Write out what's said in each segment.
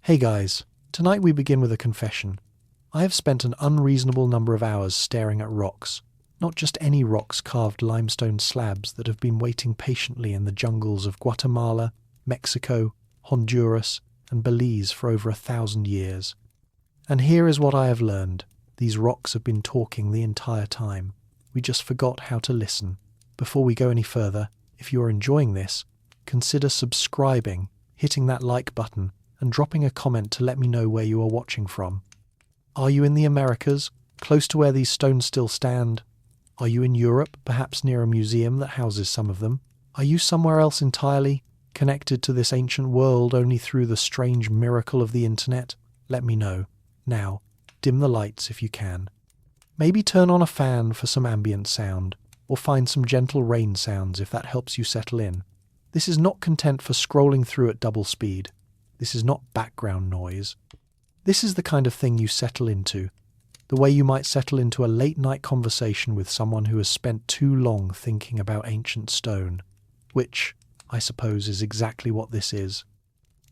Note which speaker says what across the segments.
Speaker 1: Hey guys, tonight we begin with a confession. I have spent an unreasonable number of hours staring at rocks, not just any rocks, carved limestone slabs that have been waiting patiently in the jungles of Guatemala, Mexico, Honduras, and Belize for over 1,000 years. And here is what I have learned. These rocks have been talking the entire time. We just forgot how to listen. Before we go any further, if you are enjoying this, consider subscribing, hitting that like button, and dropping a comment to let me know where you are watching from. Are you in the Americas, close to where these stones still stand? Are you in Europe, perhaps near a museum that houses some of them? Are you somewhere else entirely, connected to this ancient world only through the strange miracle of the internet? Let me know. Now, dim the lights if you can. Maybe turn on a fan for some ambient sound, or find some gentle rain sounds if that helps you settle in. This is not content for scrolling through at double speed. This is not background noise. This is the kind of thing you settle into, the way you might settle into a late-night conversation with someone who has spent too long thinking about ancient stone, which, I suppose, is exactly what this is.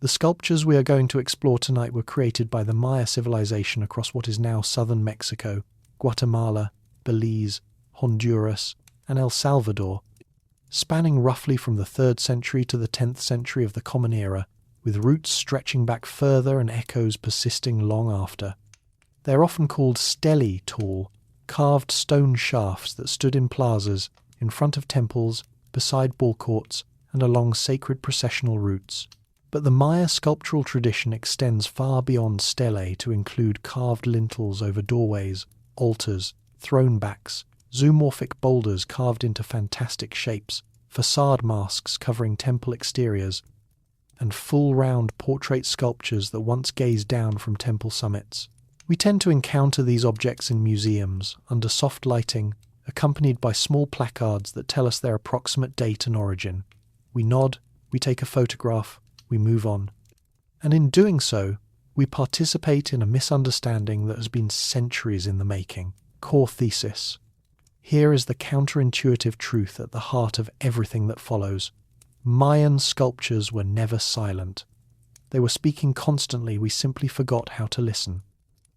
Speaker 1: The sculptures we are going to explore tonight were created by the Maya civilization across what is now southern Mexico, Guatemala, Belize, Honduras, and El Salvador, spanning roughly from the 3rd century to the 10th century of the Common Era, with roots stretching back further and echoes persisting long after. They are often called stelae tall, carved stone shafts that stood in plazas, in front of temples, beside ball courts, and along sacred processional routes. But the Maya sculptural tradition extends far beyond stelae to include carved lintels over doorways, altars, throne backs, zoomorphic boulders carved into fantastic shapes, facade masks covering temple exteriors, and full-round portrait sculptures that once gazed down from temple summits. We tend to encounter these objects in museums, under soft lighting, accompanied by small placards that tell us their approximate date and origin. We nod, we take a photograph, we move on. And in doing so, we participate in a misunderstanding that has been centuries in the making. Core thesis. Here is the counterintuitive truth at the heart of everything that follows. Mayan sculptures were never silent. They were speaking constantly, we simply forgot how to listen.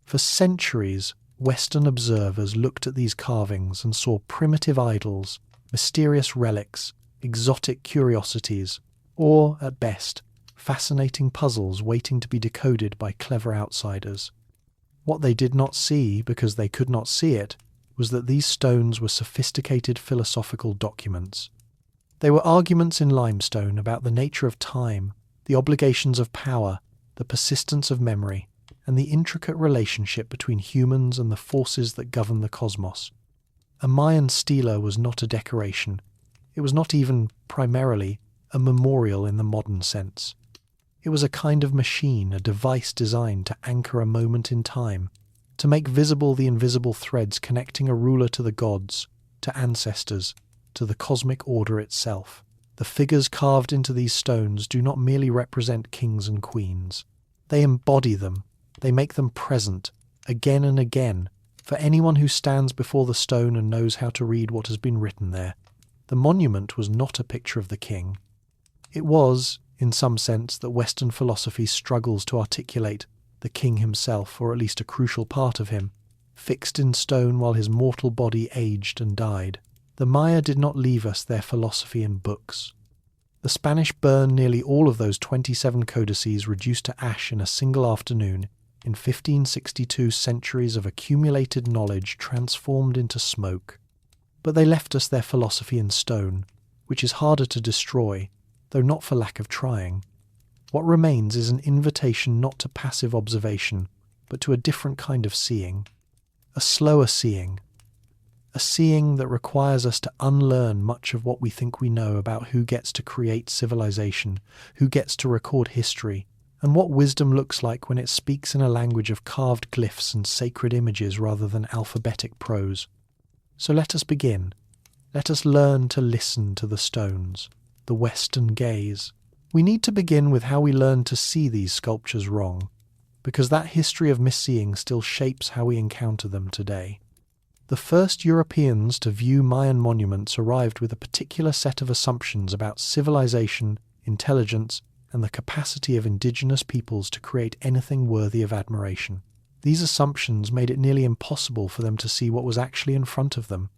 Speaker 1: For centuries, Western observers looked at these carvings and saw primitive idols, mysterious relics, exotic curiosities, or, at best, fascinating puzzles waiting to be decoded by clever outsiders. What they did not see, because they could not see it, was that these stones were sophisticated philosophical documents. They were arguments in limestone about the nature of time, the obligations of power, the persistence of memory, and the intricate relationship between humans and the forces that govern the cosmos. A Mayan stela was not a decoration. It was not even, primarily, a memorial in the modern sense. It was a kind of machine, a device designed to anchor a moment in time, to make visible the invisible threads connecting a ruler to the gods, to ancestors, to the cosmic order itself. The figures carved into these stones do not merely represent kings and queens. They embody them. They make them present, again and again, for anyone who stands before the stone and knows how to read what has been written there. The monument was not a picture of the king. It was, in some sense, that Western philosophy struggles to articulate, the king himself, or at least a crucial part of him, fixed in stone while his mortal body aged and died. The Maya did not leave us their philosophy in books. The Spanish burned nearly all of those 27 codices reduced to ash in a single afternoon in 1562 centuries of accumulated knowledge transformed into smoke. But they left us their philosophy in stone, which is harder to destroy, though not for lack of trying. What remains is an invitation not to passive observation, but to a different kind of seeing. A slower seeing. A seeing that requires us to unlearn much of what we think we know about who gets to create civilization, who gets to record history, and what wisdom looks like when it speaks in a language of carved glyphs and sacred images rather than alphabetic prose. So let us begin. Let us learn to listen to the stones, the Western gaze. We need to begin with how we learn to see these sculptures wrong, because that history of misseeing still shapes how we encounter them today. The first Europeans to view Mayan monuments arrived with a particular set of assumptions about civilization, intelligence, and the capacity of indigenous peoples to create anything worthy of admiration. These assumptions made it nearly impossible for them to see what was actually in front of them.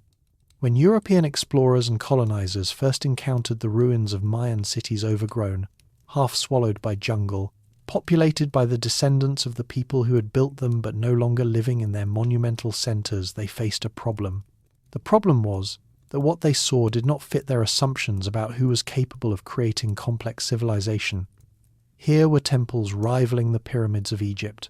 Speaker 1: When European explorers and colonizers first encountered the ruins of Mayan cities overgrown, half swallowed by jungle, populated by the descendants of the people who had built them but no longer living in their monumental centers, they faced a problem. The problem was that what they saw did not fit their assumptions about who was capable of creating complex civilization. Here were temples rivaling the pyramids of Egypt.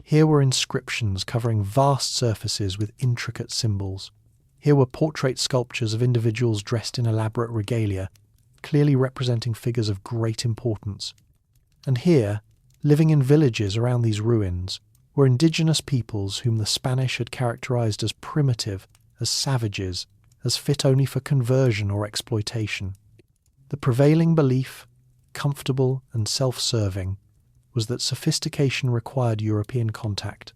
Speaker 1: Here were inscriptions covering vast surfaces with intricate symbols. Here were portrait sculptures of individuals dressed in elaborate regalia, clearly representing figures of great importance. And here, living in villages around these ruins, were indigenous peoples whom the Spanish had characterized as primitive, as savages, as fit only for conversion or exploitation. The prevailing belief, comfortable and self-serving, was that sophistication required European contact.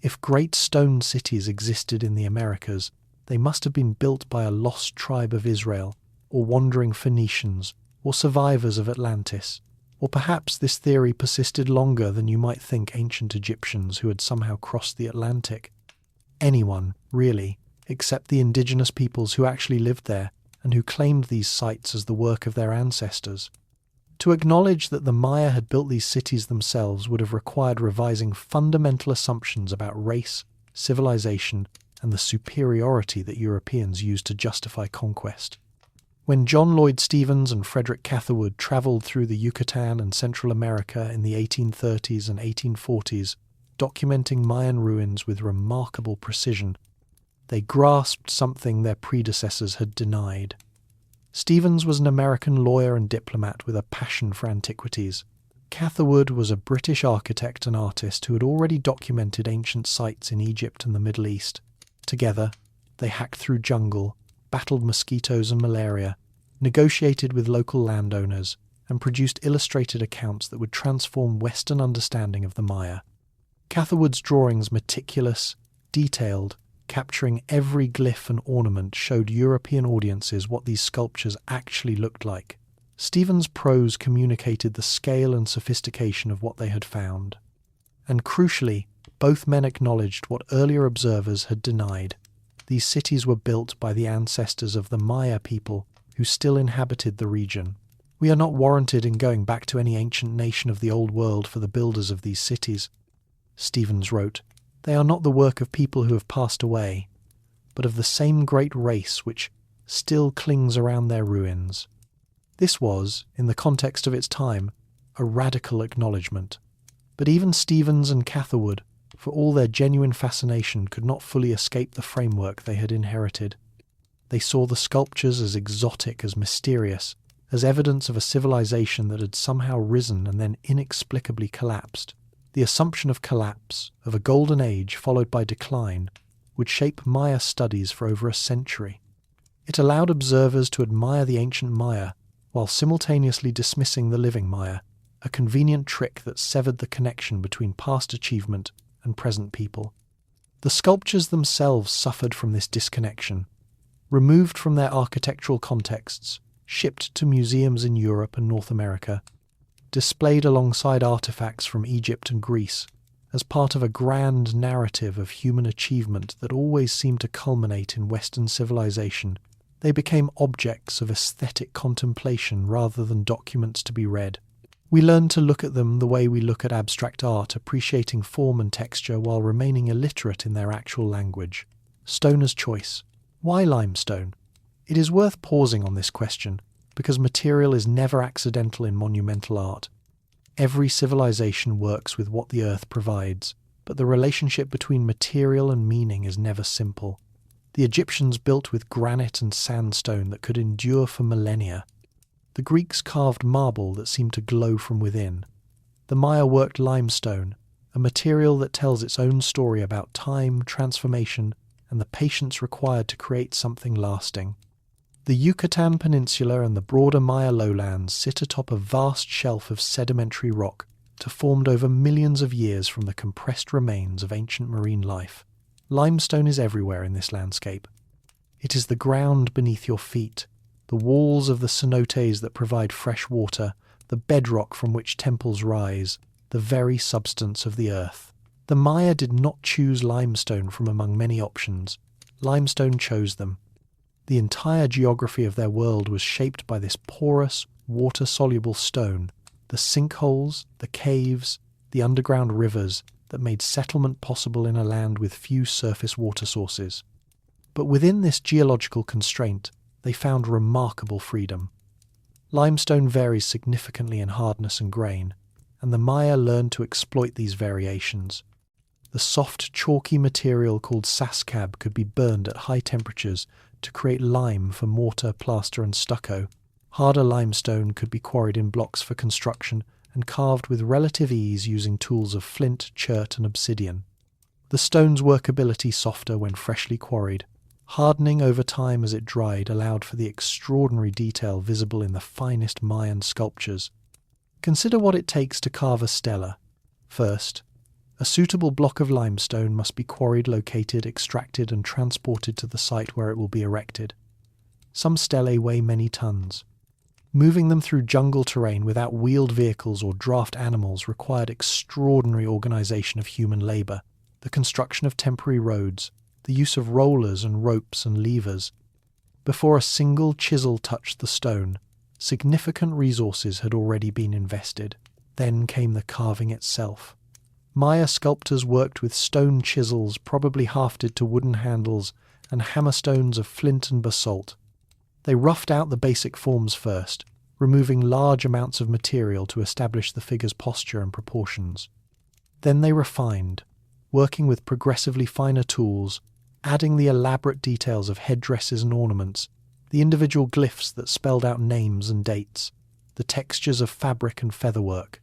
Speaker 1: If great stone cities existed in the Americas, they must have been built by a lost tribe of Israel, or wandering Phoenicians, or survivors of Atlantis. Or perhaps this theory persisted longer than you might think ancient Egyptians who had somehow crossed the Atlantic. Anyone, really, except the indigenous peoples who actually lived there and who claimed these sites as the work of their ancestors. To acknowledge that the Maya had built these cities themselves would have required revising fundamental assumptions about race, civilization, and the superiority that Europeans used to justify conquest. When John Lloyd Stephens and Frederick Catherwood travelled through the Yucatan and Central America in the 1830s and 1840s, documenting Mayan ruins with remarkable precision, they grasped something their predecessors had denied. Stephens was an American lawyer and diplomat with a passion for antiquities. Catherwood was a British architect and artist who had already documented ancient sites in Egypt and the Middle East. Together, they hacked through jungle, battled mosquitoes and malaria, negotiated with local landowners, and produced illustrated accounts that would transform Western understanding of the Maya. Catherwood's drawings, meticulous, detailed, capturing every glyph and ornament, showed European audiences what these sculptures actually looked like. Stephens' prose communicated the scale and sophistication of what they had found. And crucially, both men acknowledged what earlier observers had denied. These cities were built by the ancestors of the Maya people who still inhabited the region. We are not warranted in going back to any ancient nation of the old world for the builders of these cities. Stephens wrote, "They are not the work of people who have passed away, but of the same great race which still clings around their ruins." This was, in the context of its time, a radical acknowledgement. But even Stephens and Catherwood, for all their genuine fascination, could not fully escape the framework they had inherited. They saw the sculptures as exotic, as mysterious, as evidence of a civilization that had somehow risen and then inexplicably collapsed. The assumption of collapse, of a golden age followed by decline, would shape Maya studies for over a century. It allowed observers to admire the ancient Maya while simultaneously dismissing the living Maya, a convenient trick that severed the connection between past achievement and present people. The sculptures themselves suffered from this disconnection. Removed from their architectural contexts, shipped to museums in Europe and North America, displayed alongside artifacts from Egypt and Greece, as part of a grand narrative of human achievement that always seemed to culminate in Western civilization, they became objects of aesthetic contemplation rather than documents to be read. We learned to look at them the way we look at abstract art, appreciating form and texture while remaining illiterate in their actual language. Stoner's choice. Why limestone? It is worth pausing on this question, because material is never accidental in monumental art. Every civilization works with what the earth provides, but the relationship between material and meaning is never simple. The Egyptians built with granite and sandstone that could endure for millennia. The Greeks carved marble that seemed to glow from within. The Maya worked limestone, a material that tells its own story about time, transformation, and the patience required to create something lasting. The Yucatan Peninsula and the broader Maya lowlands sit atop a vast shelf of sedimentary rock formed over millions of years from the compressed remains of ancient marine life. Limestone is everywhere in this landscape. It is the ground beneath your feet, the walls of the cenotes that provide fresh water, the bedrock from which temples rise, the very substance of the earth. The Maya did not choose limestone from among many options. Limestone chose them. The entire geography of their world was shaped by this porous, water-soluble stone, the sinkholes, the caves, the underground rivers that made settlement possible in a land with few surface water sources. But within this geological constraint, they found remarkable freedom. Limestone varies significantly in hardness and grain, and the Maya learned to exploit these variations. The soft, chalky material called sascab could be burned at high temperatures to create lime for mortar, plaster and stucco. Harder limestone could be quarried in blocks for construction and carved with relative ease using tools of flint, chert and obsidian. The stone's workability softer when freshly quarried. Hardening over time as it dried allowed for the extraordinary detail visible in the finest Mayan sculptures. Consider what it takes to carve a stela. First, a suitable block of limestone must be quarried, located, extracted and transported to the site where it will be erected. Some stelae weigh many tons. Moving them through jungle terrain without wheeled vehicles or draft animals required extraordinary organization of human labor, the construction of temporary roads, the use of rollers and ropes and levers. Before a single chisel touched the stone, significant resources had already been invested. Then came the carving itself. Maya sculptors worked with stone chisels, probably hafted to wooden handles, and hammerstones of flint and basalt. They roughed out the basic forms first, removing large amounts of material to establish the figure's posture and proportions. Then they refined, working with progressively finer tools, adding the elaborate details of headdresses and ornaments, the individual glyphs that spelled out names and dates, the textures of fabric and featherwork.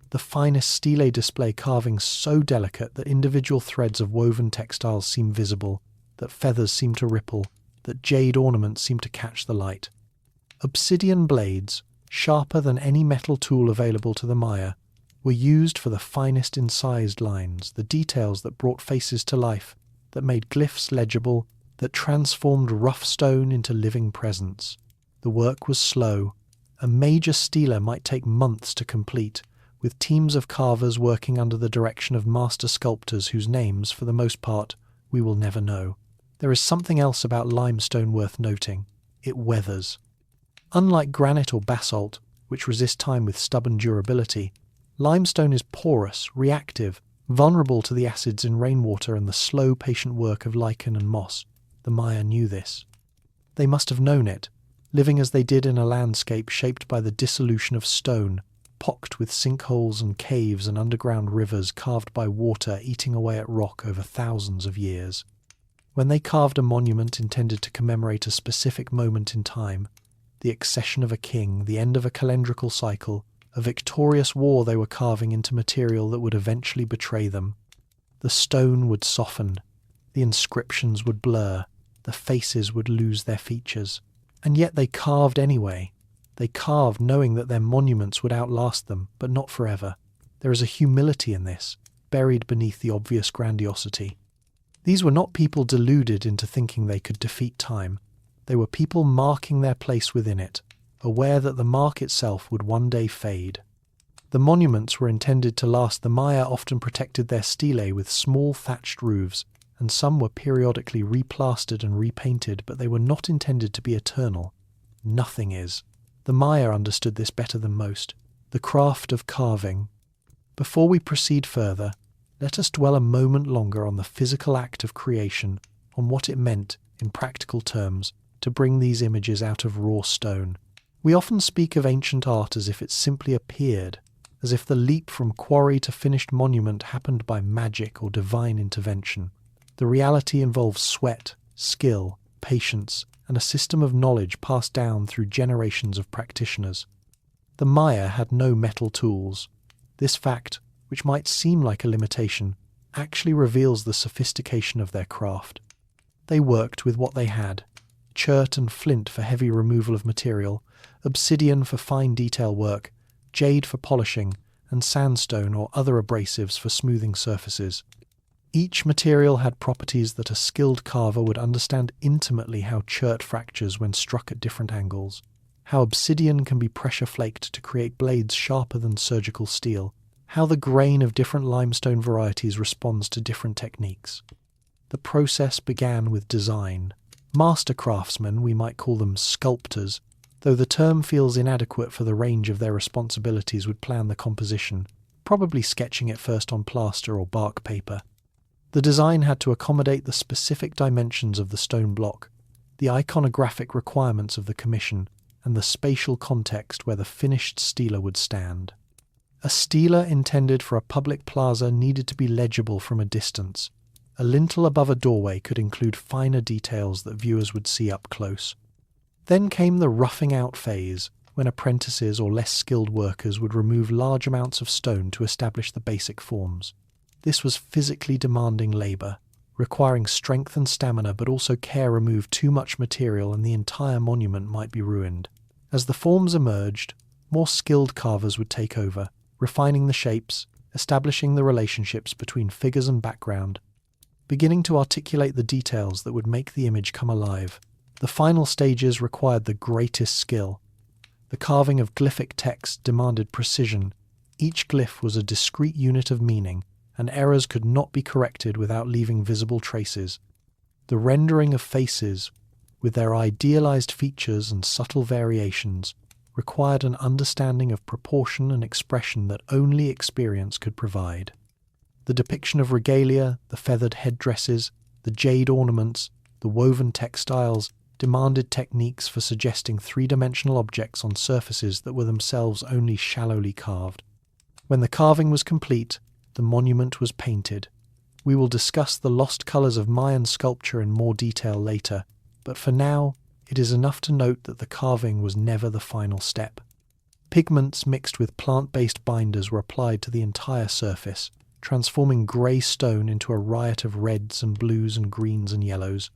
Speaker 1: The finest stele display carvings so delicate that individual threads of woven textiles seem visible, that feathers seem to ripple, that jade ornaments seem to catch the light. Obsidian blades, sharper than any metal tool available to the Maya, were used for the finest incised lines, the details that brought faces to life, that made glyphs legible, that transformed rough stone into living presence. The work was slow. A major stela might take months to complete, with teams of carvers working under the direction of master sculptors whose names, for the most part, we will never know. There is something else about limestone worth noting. It weathers. Unlike granite or basalt, which resist time with stubborn durability, limestone is porous, reactive, vulnerable to the acids in rainwater and the slow, patient work of lichen and moss. The Maya knew this. They must have known it, living as they did in a landscape shaped by the dissolution of stone, pocked with sinkholes and caves and underground rivers carved by water eating away at rock over thousands of years. When they carved a monument intended to commemorate a specific moment in time, the accession of a king, the end of a calendrical cycle, a victorious war, they were carving into material that would eventually betray them. The stone would soften, the inscriptions would blur, the faces would lose their features. And yet they carved anyway. They carved knowing that their monuments would outlast them, but not forever. There is a humility in this, buried beneath the obvious grandiosity. These were not people deluded into thinking they could defeat time. They were people marking their place within it, aware that the mark itself would one day fade. The monuments were intended to last. The Maya often protected their stelae with small thatched roofs, and some were periodically replastered and repainted, but they were not intended to be eternal. Nothing is. The Maya understood this better than most. The craft of carving. Before we proceed further, let us dwell a moment longer on the physical act of creation, on what it meant, in practical terms, to bring these images out of raw stone. We often speak of ancient art as if it simply appeared, as if the leap from quarry to finished monument happened by magic or divine intervention. The reality involves sweat, skill, patience, and a system of knowledge passed down through generations of practitioners. The Maya had no metal tools. This fact, which might seem like a limitation, actually reveals the sophistication of their craft. They worked with what they had: chert and flint for heavy removal of material, obsidian for fine detail work, jade for polishing, and sandstone or other abrasives for smoothing surfaces. Each material had properties that a skilled carver would understand intimately: how chert fractures when struck at different angles, how obsidian can be pressure flaked to create blades sharper than surgical steel, how the grain of different limestone varieties responds to different techniques. The process began with design. Master craftsmen, we might call them sculptors, though the term feels inadequate for the range of their responsibilities, would plan the composition, probably sketching it first on plaster or bark paper. The design had to accommodate the specific dimensions of the stone block, the iconographic requirements of the commission, and the spatial context where the finished stela would stand. A stela intended for a public plaza needed to be legible from a distance. A lintel above a doorway could include finer details that viewers would see up close. Then came the roughing out phase, when apprentices or less skilled workers would remove large amounts of stone to establish the basic forms. This was physically demanding labour, requiring strength and stamina, but also care removed too much material and the entire monument might be ruined. As the forms emerged, more skilled carvers would take over, refining the shapes, establishing the relationships between figures and background, beginning to articulate the details that would make the image come alive. The final stages required the greatest skill. The carving of glyphic text demanded precision. Each glyph was a discrete unit of meaning, and errors could not be corrected without leaving visible traces. The rendering of faces, with their idealized features and subtle variations, required an understanding of proportion and expression that only experience could provide. The depiction of regalia, the feathered headdresses, the jade ornaments, the woven textiles demanded techniques for suggesting three-dimensional objects on surfaces that were themselves only shallowly carved. When the carving was complete, the monument was painted. We will discuss the lost colours of Mayan sculpture in more detail later, but for now, it is enough to note that the carving was never the final step. Pigments mixed with plant-based binders were applied to the entire surface, transforming grey stone into a riot of reds and blues and greens and yellows.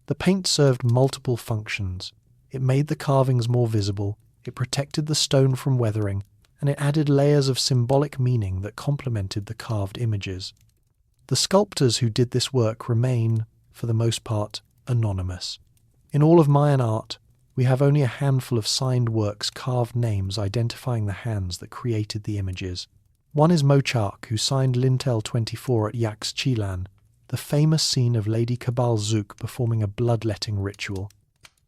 Speaker 1: The paint served multiple functions. It made the carvings more visible, it protected the stone from weathering, and it added layers of symbolic meaning that complemented the carved images. The sculptors who did this work remain, for the most part, anonymous. In all of Mayan art, we have only a handful of signed works, carved names identifying the hands that created the images. One is Mochak, who signed Lintel 24 at Yaxchilan, the famous scene of Lady Kabal Zouk performing a bloodletting ritual.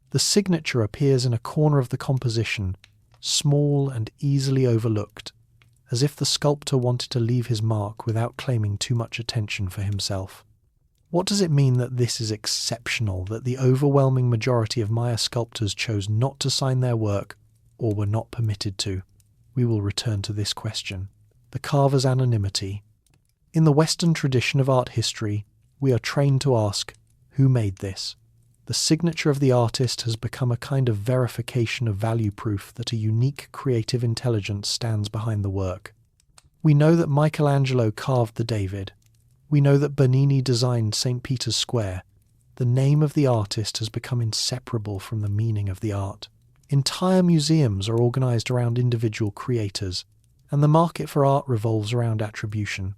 Speaker 1: The signature appears in a corner of the composition, small and easily overlooked, as if the sculptor wanted to leave his mark without claiming too much attention for himself. What does it mean that this is exceptional, that the overwhelming majority of Maya sculptors chose not to sign their work or were not permitted to? We will return to this question. The carver's anonymity. In the Western tradition of art history, we are trained to ask, who made this? The signature of the artist has become a kind of verification of value proof that a unique creative intelligence stands behind the work. We know that Michelangelo carved the David. We know that Bernini designed St. Peter's Square. The name of the artist has become inseparable from the meaning of the art. Entire museums are organized around individual creators, and the market for art revolves around attribution.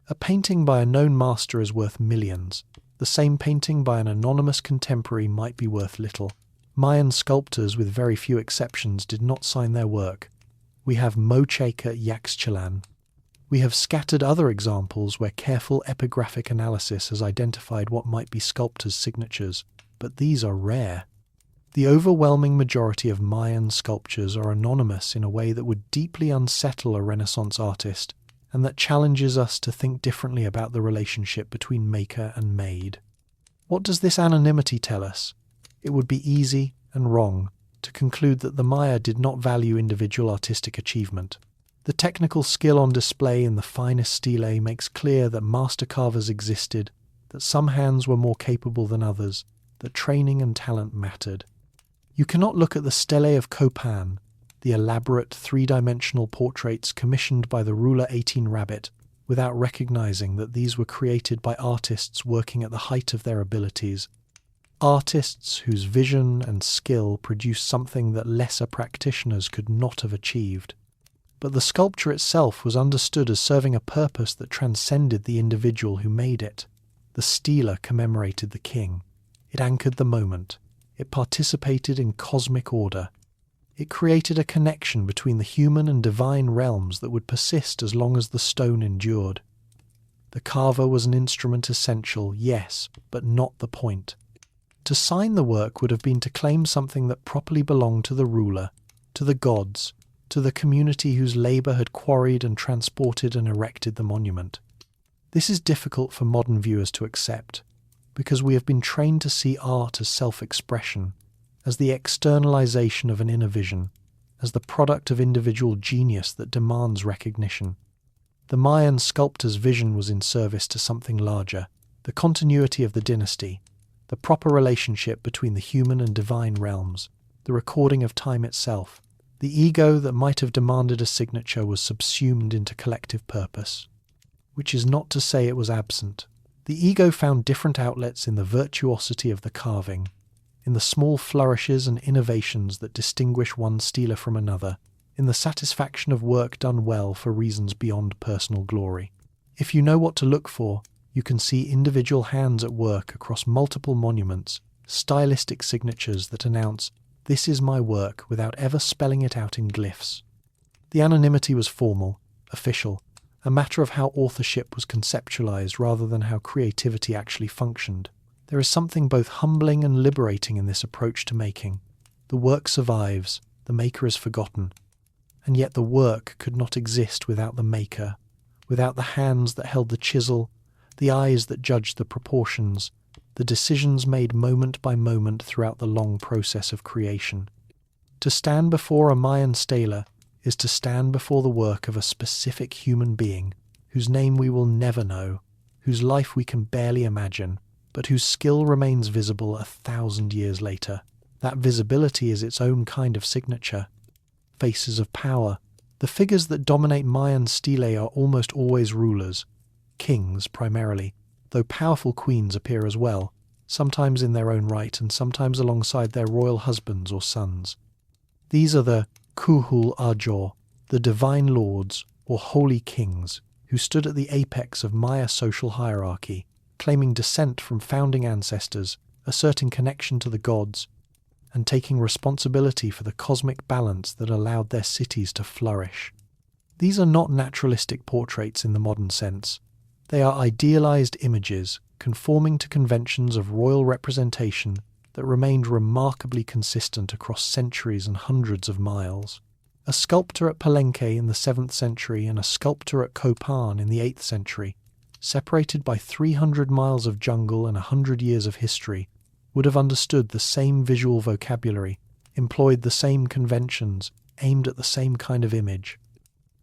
Speaker 1: A painting by a known master is worth millions. The same painting by an anonymous contemporary might be worth little. Mayan sculptors, with very few exceptions, did not sign their work. We have Mochak at Yaxchilan. We have scattered other examples where careful epigraphic analysis has identified what might be sculptors' signatures, but these are rare. The overwhelming majority of Mayan sculptures are anonymous in a way that would deeply unsettle a Renaissance artist, and that challenges us to think differently about the relationship between maker and made. What does this anonymity tell us? It would be easy and wrong to conclude that the Maya did not value individual artistic achievement. The technical skill on display in the finest stelae makes clear that master carvers existed, that some hands were more capable than others, that training and talent mattered. You cannot look at the stelae of Copan, the elaborate three-dimensional portraits commissioned by the ruler 18 Rabbit, without recognizing that these were created by artists working at the height of their abilities, artists whose vision and skill produced something that lesser practitioners could not have achieved. But the sculpture itself was understood as serving a purpose that transcended the individual who made it. The stela commemorated the king. It anchored the moment. It participated in cosmic order. It created a connection between the human and divine realms that would persist as long as the stone endured. The carver was an instrument essential, yes, but not the point. To sign the work would have been to claim something that properly belonged to the ruler, to the gods, to the community whose labour had quarried and transported and erected the monument. This is difficult for modern viewers to accept, because we have been trained to see art as self-expression, as the externalization of an inner vision, as the product of individual genius that demands recognition. The Mayan sculptor's vision was in service to something larger, the continuity of the dynasty, the proper relationship between the human and divine realms, the recording of time itself. The ego that might have demanded a signature was subsumed into collective purpose, which is not to say it was absent. The ego found different outlets in the virtuosity of the carving, in the small flourishes and innovations that distinguish one steeler from another, in the satisfaction of work done well for reasons beyond personal glory. If you know what to look for, you can see individual hands at work across multiple monuments, stylistic signatures that announce, "This is my work," without ever spelling it out in glyphs. The anonymity was formal, official, a matter of how authorship was conceptualized rather than how creativity actually functioned. There is something both humbling and liberating in this approach to making. The work survives, the maker is forgotten. And yet the work could not exist without the maker, without the hands that held the chisel, the eyes that judged the proportions, the decisions made moment by moment throughout the long process of creation. To stand before a Mayan stela is to stand before the work of a specific human being, whose name we will never know, whose life we can barely imagine, but whose skill remains visible 1,000 years later. That visibility is its own kind of signature. Faces of power. The figures that dominate Mayan stelae are almost always rulers, kings primarily, though powerful queens appear as well, sometimes in their own right and sometimes alongside their royal husbands or sons. These are the Kuhul Ajor, the divine lords or holy kings, who stood at the apex of Maya social hierarchy, claiming descent from founding ancestors, asserting connection to the gods, and taking responsibility for the cosmic balance that allowed their cities to flourish. These are not naturalistic portraits in the modern sense. They are idealized images, conforming to conventions of royal representation that remained remarkably consistent across centuries and hundreds of miles. A sculptor at Palenque in the 7th century and a sculptor at Copan in the 8th century, separated by 300 miles of jungle and 100 years of history, would have understood the same visual vocabulary, employed the same conventions, aimed at the same kind of image.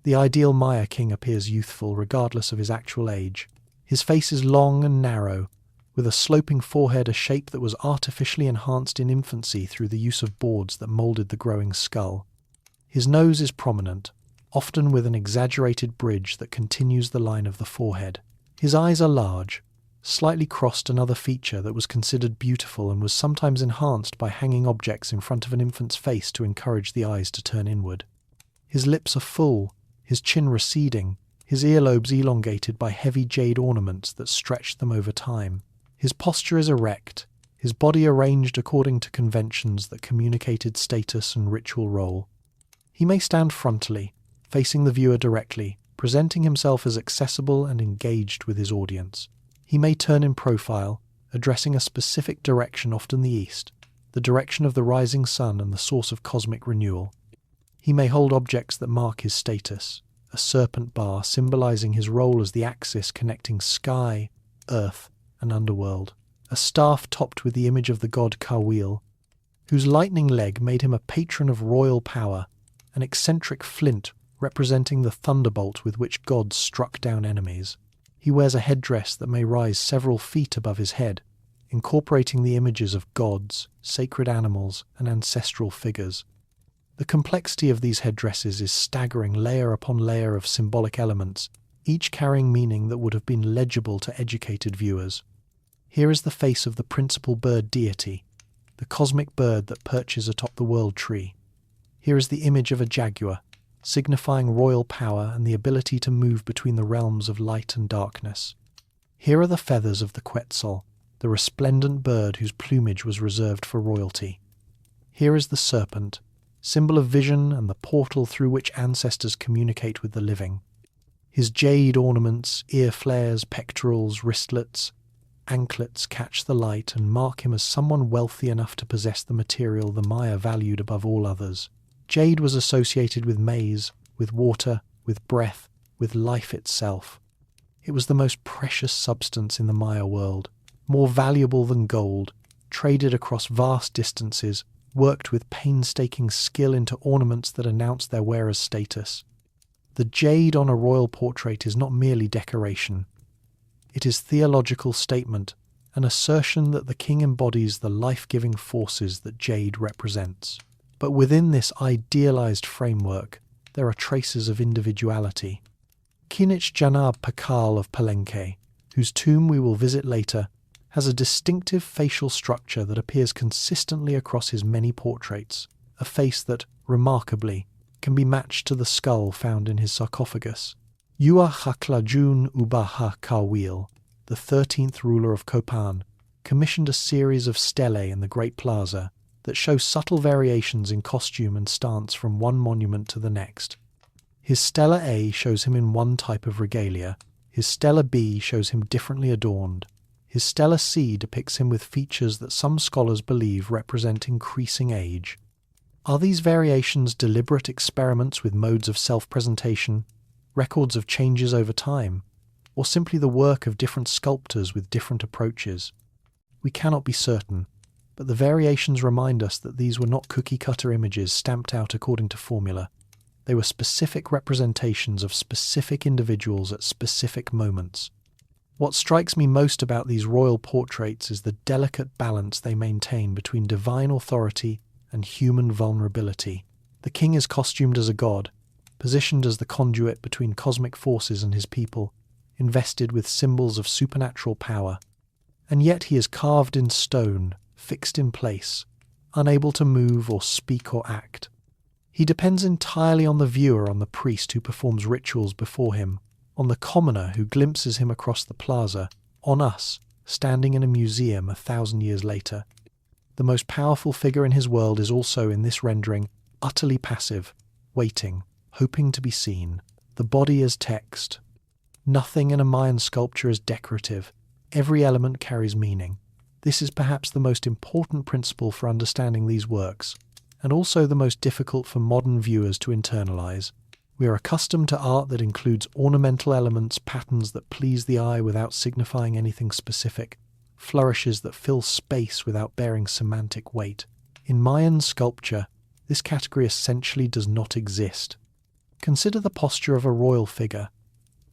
Speaker 1: The ideal Maya king appears youthful regardless of his actual age. His face is long and narrow, with a sloping forehead, a shape that was artificially enhanced in infancy through the use of boards that moulded the growing skull. His nose is prominent, often with an exaggerated bridge that continues the line of the forehead. His eyes are large, slightly crossed, another feature that was considered beautiful and was sometimes enhanced by hanging objects in front of an infant's face to encourage the eyes to turn inward. His lips are full, his chin receding, his earlobes elongated by heavy jade ornaments that stretched them over time. His posture is erect, his body arranged according to conventions that communicated status and ritual role. He may stand frontally, facing the viewer directly, presenting himself as accessible and engaged with his audience. He may turn in profile, addressing a specific direction, often the east, the direction of the rising sun and the source of cosmic renewal. He may hold objects that mark his status, a serpent bar symbolizing his role as the axis connecting sky, earth, and underworld, a staff topped with the image of the god Kawil, whose lightning leg made him a patron of royal power, an eccentric flint representing the thunderbolt with which gods struck down enemies. He wears a headdress that may rise several feet above his head, incorporating the images of gods, sacred animals, and ancestral figures. The complexity of these headdresses is staggering, layer upon layer of symbolic elements, each carrying meaning that would have been legible to educated viewers. Here is the face of the principal bird deity, the cosmic bird that perches atop the world tree. Here is the image of a jaguar, signifying royal power and the ability to move between the realms of light and darkness. Here are the feathers of the quetzal, the resplendent bird whose plumage was reserved for royalty. Here is the serpent, symbol of vision and the portal through which ancestors communicate with the living. His jade ornaments, ear flares, pectorals, wristlets, anklets catch the light and mark him as someone wealthy enough to possess the material the Maya valued above all others. Jade was associated with maize, with water, with breath, with life itself. It was the most precious substance in the Maya world, more valuable than gold, traded across vast distances, worked with painstaking skill into ornaments that announced their wearer's status. The jade on a royal portrait is not merely decoration. It is theological statement, an assertion that the king embodies the life-giving forces that jade represents. But within this idealized framework, there are traces of individuality. Kinich Janab Pakal of Palenque, whose tomb we will visit later, has a distinctive facial structure that appears consistently across his many portraits, a face that, remarkably, can be matched to the skull found in his sarcophagus. Yua Haklajun Ubaha Kawil, the 13th ruler of Copan, commissioned a series of stelae in the Great Plaza that show subtle variations in costume and stance from one monument to the next. His Stela A shows him in one type of regalia, his Stela B shows him differently adorned, his Stela C depicts him with features that some scholars believe represent increasing age. Are these variations deliberate experiments with modes of self-presentation, records of changes over time, or simply the work of different sculptors with different approaches? We cannot be certain, but the variations remind us that these were not cookie-cutter images stamped out according to formula. They were specific representations of specific individuals at specific moments. What strikes me most about these royal portraits is the delicate balance they maintain between divine authority and human vulnerability. The king is costumed as a god, positioned as the conduit between cosmic forces and his people, invested with symbols of supernatural power. And yet he is carved in stone, fixed in place, unable to move or speak or act. He depends entirely on the viewer, on the priest who performs rituals before him, on the commoner who glimpses him across the plaza, on us, standing in a museum 1,000 years later. The most powerful figure in his world is also, in this rendering, utterly passive, waiting, hoping to be seen. The body is text. Nothing in a Mayan sculpture is decorative. Every element carries meaning. This is perhaps the most important principle for understanding these works, and also the most difficult for modern viewers to internalize. We are accustomed to art that includes ornamental elements, patterns that please the eye without signifying anything specific, flourishes that fill space without bearing semantic weight. In Mayan sculpture, this category essentially does not exist. Consider the posture of a royal figure.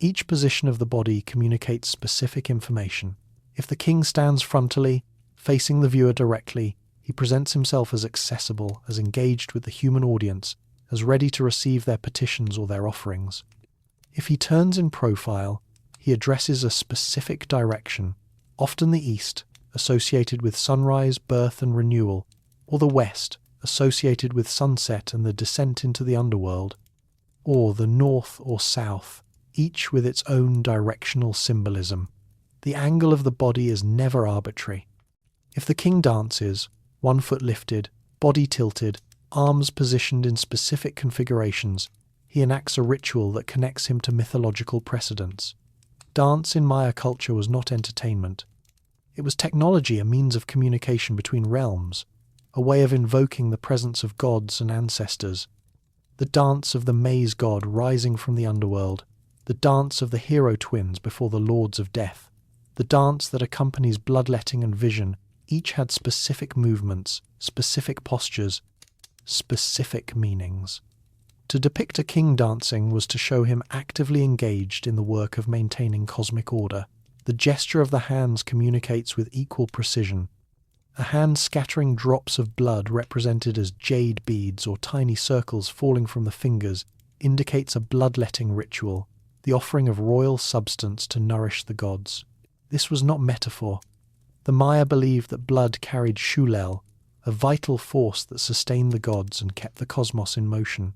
Speaker 1: Each position of the body communicates specific information. If the king stands frontally, facing the viewer directly, he presents himself as accessible, as engaged with the human audience, as ready to receive their petitions or their offerings. If he turns in profile, he addresses a specific direction, often the east, associated with sunrise, birth and renewal, or the west, associated with sunset and the descent into the underworld, or the north or south, each with its own directional symbolism. The angle of the body is never arbitrary. If the king dances, one foot lifted, body tilted, arms positioned in specific configurations, he enacts a ritual that connects him to mythological precedents. Dance in Maya culture was not entertainment. It was technology, a means of communication between realms, a way of invoking the presence of gods and ancestors. The dance of the maize god rising from the underworld, the dance of the hero twins before the lords of death, the dance that accompanies bloodletting and vision, each had specific movements, specific postures, specific meanings. To depict a king dancing was to show him actively engaged in the work of maintaining cosmic order. The gesture of the hands communicates with equal precision. A hand scattering drops of blood represented as jade beads or tiny circles falling from the fingers indicates a bloodletting ritual, the offering of royal substance to nourish the gods. This was not metaphor. The Maya believed that blood carried shulel, a vital force that sustained the gods and kept the cosmos in motion.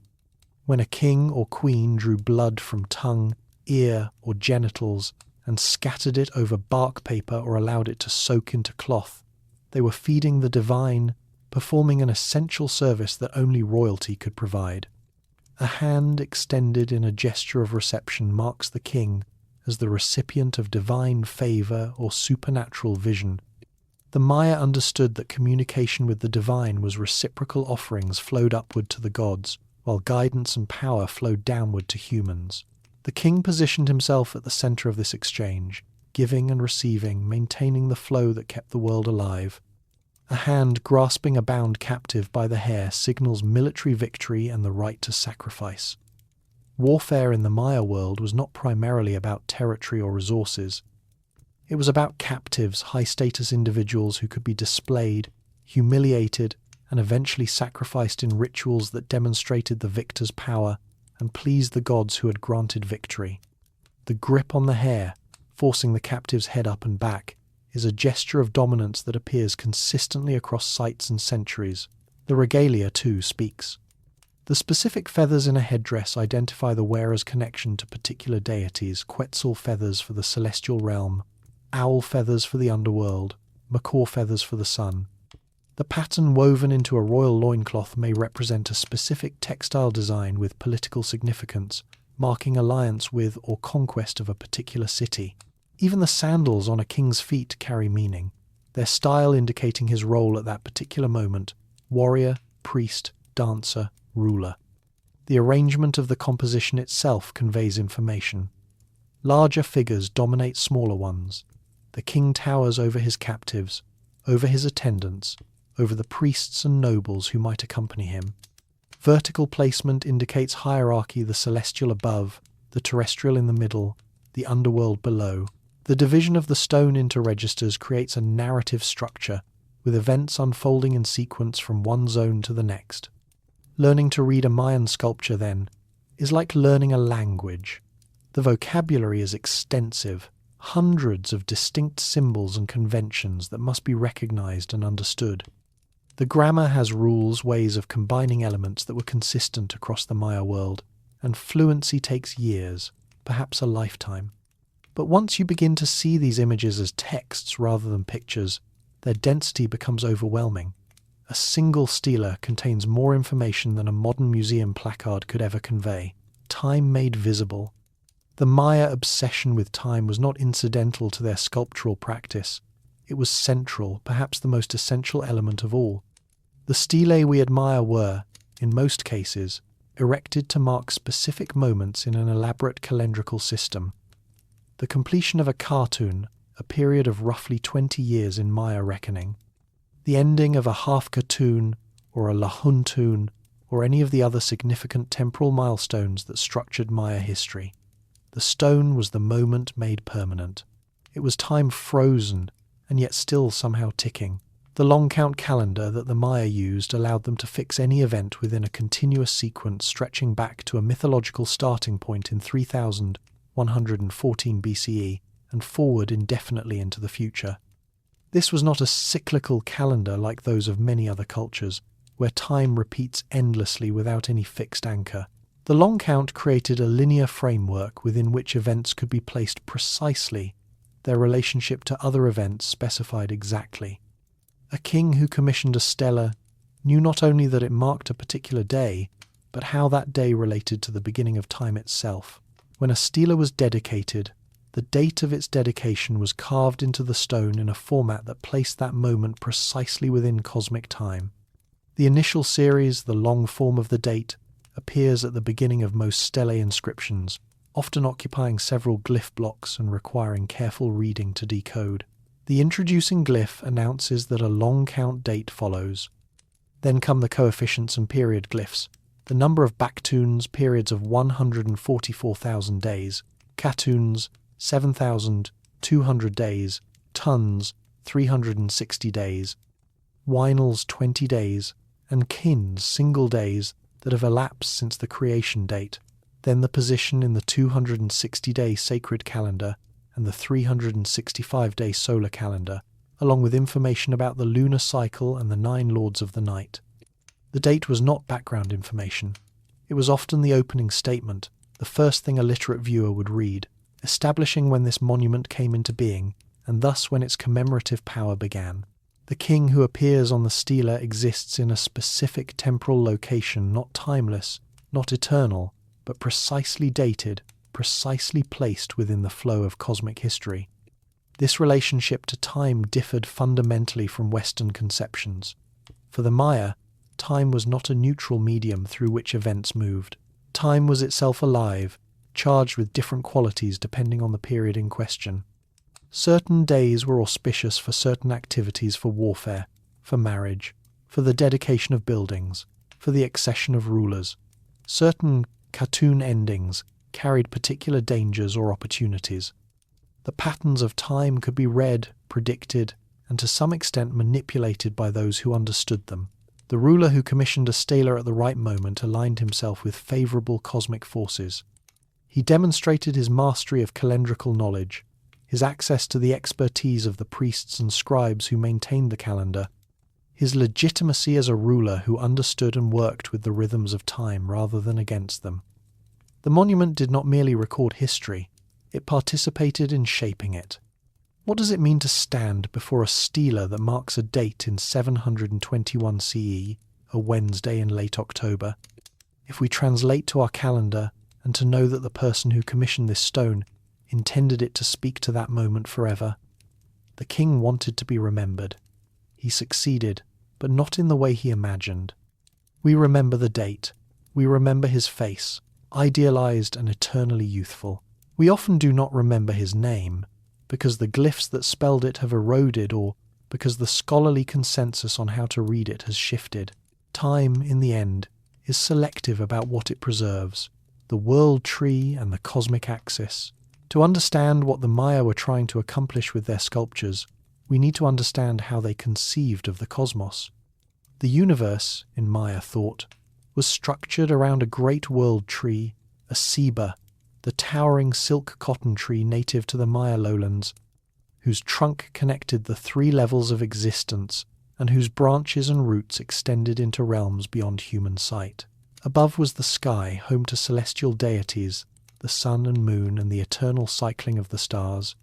Speaker 1: When a king or queen drew blood from tongue, ear, or genitals and scattered it over bark paper or allowed it to soak into cloth, they were feeding the divine, performing an essential service that only royalty could provide. A hand extended in a gesture of reception marks the king as the recipient of divine favor or supernatural vision. The Maya understood that communication with the divine was reciprocal offerings flowed upward to the gods, while guidance and power flowed downward to humans. The king positioned himself at the center of this exchange, giving and receiving, maintaining the flow that kept the world alive. A hand grasping a bound captive by the hair signals military victory and the right to sacrifice. Warfare in the Maya world was not primarily about territory or resources. It was about captives, high-status individuals who could be displayed, humiliated, and eventually sacrificed in rituals that demonstrated the victor's power and pleased the gods who had granted victory. The grip on the hair, forcing the captive's head up and back, is a gesture of dominance that appears consistently across sites and centuries. The regalia, too, speaks. The specific feathers in a headdress identify the wearer's connection to particular deities: Quetzal feathers for the celestial realm, owl feathers for the underworld, macaw feathers for the sun. The pattern woven into a royal loincloth may represent a specific textile design with political significance, marking alliance with or conquest of a particular city. Even the sandals on a king's feet carry meaning, their style indicating his role at that particular moment: warrior, priest, dancer, ruler. The arrangement of the composition itself conveys information. Larger figures dominate smaller ones. The king towers over his captives, over his attendants, over the priests and nobles who might accompany him. Vertical placement indicates hierarchy: the celestial above, the terrestrial in the middle, the underworld below. The division of the stone into registers creates a narrative structure, with events unfolding in sequence from one zone to the next. Learning to read a Mayan sculpture, then, is like learning a language. The vocabulary is extensive, hundreds of distinct symbols and conventions that must be recognized and understood. The grammar has rules, ways of combining elements that were consistent across the Maya world, and fluency takes years, perhaps a lifetime. But once you begin to see these images as texts rather than pictures, their density becomes overwhelming. A single stela contains more information than a modern museum placard could ever convey. Time made visible. The Maya obsession with time was not incidental to their sculptural practice. It was central, perhaps the most essential element of all. The stelae we admire were, in most cases, erected to mark specific moments in an elaborate calendrical system. The completion of a cartoon, a period of roughly 20 years in Maya reckoning. The ending of a half-cartoon, or a lahuntoon, or any of the other significant temporal milestones that structured Maya history. The stone was the moment made permanent. It was time frozen, and yet still somehow ticking. The long count calendar that the Maya used allowed them to fix any event within a continuous sequence stretching back to a mythological starting point in 3114 BCE and forward indefinitely into the future. This was not a cyclical calendar like those of many other cultures, where time repeats endlessly without any fixed anchor. The long count created a linear framework within which events could be placed precisely, their relationship to other events specified exactly. A king who commissioned a stela knew not only that it marked a particular day, but how that day related to the beginning of time itself. When a stela was dedicated, the date of its dedication was carved into the stone in a format that placed that moment precisely within cosmic time. The initial series, the long form of the date, appears at the beginning of most stele inscriptions, often occupying several glyph blocks and requiring careful reading to decode. The introducing glyph announces that a long count date follows. Then come the coefficients and period glyphs, the number of baktuns, periods of 144,000 days, katuns, 7,200 days, tons, 360 days, winals, 20 days, and kins, single days that have elapsed since the creation date, then the position in the 260-day sacred calendar and the 365-day solar calendar, along with information about the lunar cycle and the 9 lords of the night. The date was not background information. It was often the opening statement, the first thing a literate viewer would read, establishing when this monument came into being, and thus when its commemorative power began. The king who appears on the stela exists in a specific temporal location, not timeless, not eternal, but precisely dated, precisely placed within the flow of cosmic history. This relationship to time differed fundamentally from Western conceptions. For the Maya, time was not a neutral medium through which events moved. Time was itself alive, charged with different qualities depending on the period in question. Certain days were auspicious for certain activities, for warfare, for marriage, for the dedication of buildings, for the accession of rulers. Certain cartoon endings carried particular dangers or opportunities. The patterns of time could be read, predicted, and to some extent manipulated by those who understood them. The ruler who commissioned a stela at the right moment aligned himself with favourable cosmic forces. He demonstrated his mastery of calendrical knowledge, his access to the expertise of the priests and scribes who maintained the calendar, his legitimacy as a ruler who understood and worked with the rhythms of time rather than against them. The monument did not merely record history, it participated in shaping it. What does it mean to stand before a stela that marks a date in 721 CE, a Wednesday in late October? If we translate to our calendar, and to know that the person who commissioned this stone intended it to speak to that moment forever. The king wanted to be remembered. He succeeded, but not in the way he imagined. We remember the date. We remember his face, idealized and eternally youthful. We often do not remember his name, because the glyphs that spelled it have eroded or because the scholarly consensus on how to read it has shifted. Time, in the end, is selective about what it preserves, the world tree and the cosmic axis. To understand what the Maya were trying to accomplish with their sculptures, we need to understand how they conceived of the cosmos. The universe, in Maya thought, was structured around a great world tree, a ceiba, the towering silk cotton tree native to the Maya lowlands, whose trunk connected the three levels of existence and whose branches and roots extended into realms beyond human sight. Above was the sky, home to celestial deities, the sun and moon and the eternal cycling of the stars.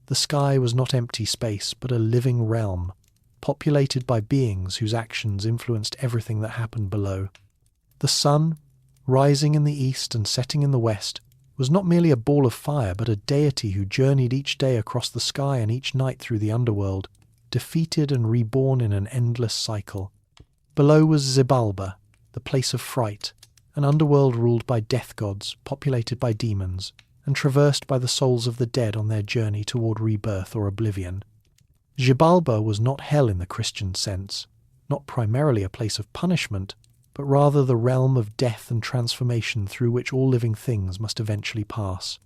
Speaker 1: The sky was not empty space, but a living realm, populated by beings whose actions influenced everything that happened below. The sun, rising in the east and setting in the west, was not merely a ball of fire, but a deity who journeyed each day across the sky and each night through the underworld, defeated and reborn in an endless cycle. Below was Xibalba, the place of fright, an underworld ruled by death gods, populated by demons, and traversed by the souls of the dead on their journey toward rebirth or oblivion. Xibalba was not hell in the Christian sense, not primarily a place of punishment, but rather the realm of death and transformation through which all living things must eventually pass.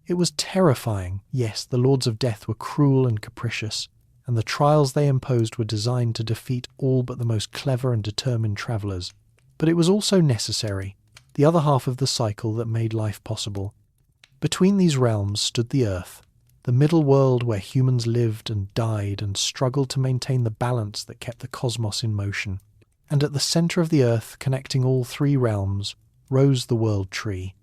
Speaker 1: It was terrifying. Yes, the lords of death were cruel and capricious, and the trials they imposed were designed to defeat all but the most clever and determined travellers. But it was also necessary, the other half of the cycle that made life possible. Between these realms stood the earth, the middle world where humans lived and died and struggled to maintain the balance that kept the cosmos in motion. And at the centre of the earth, connecting all three realms, rose the world tree.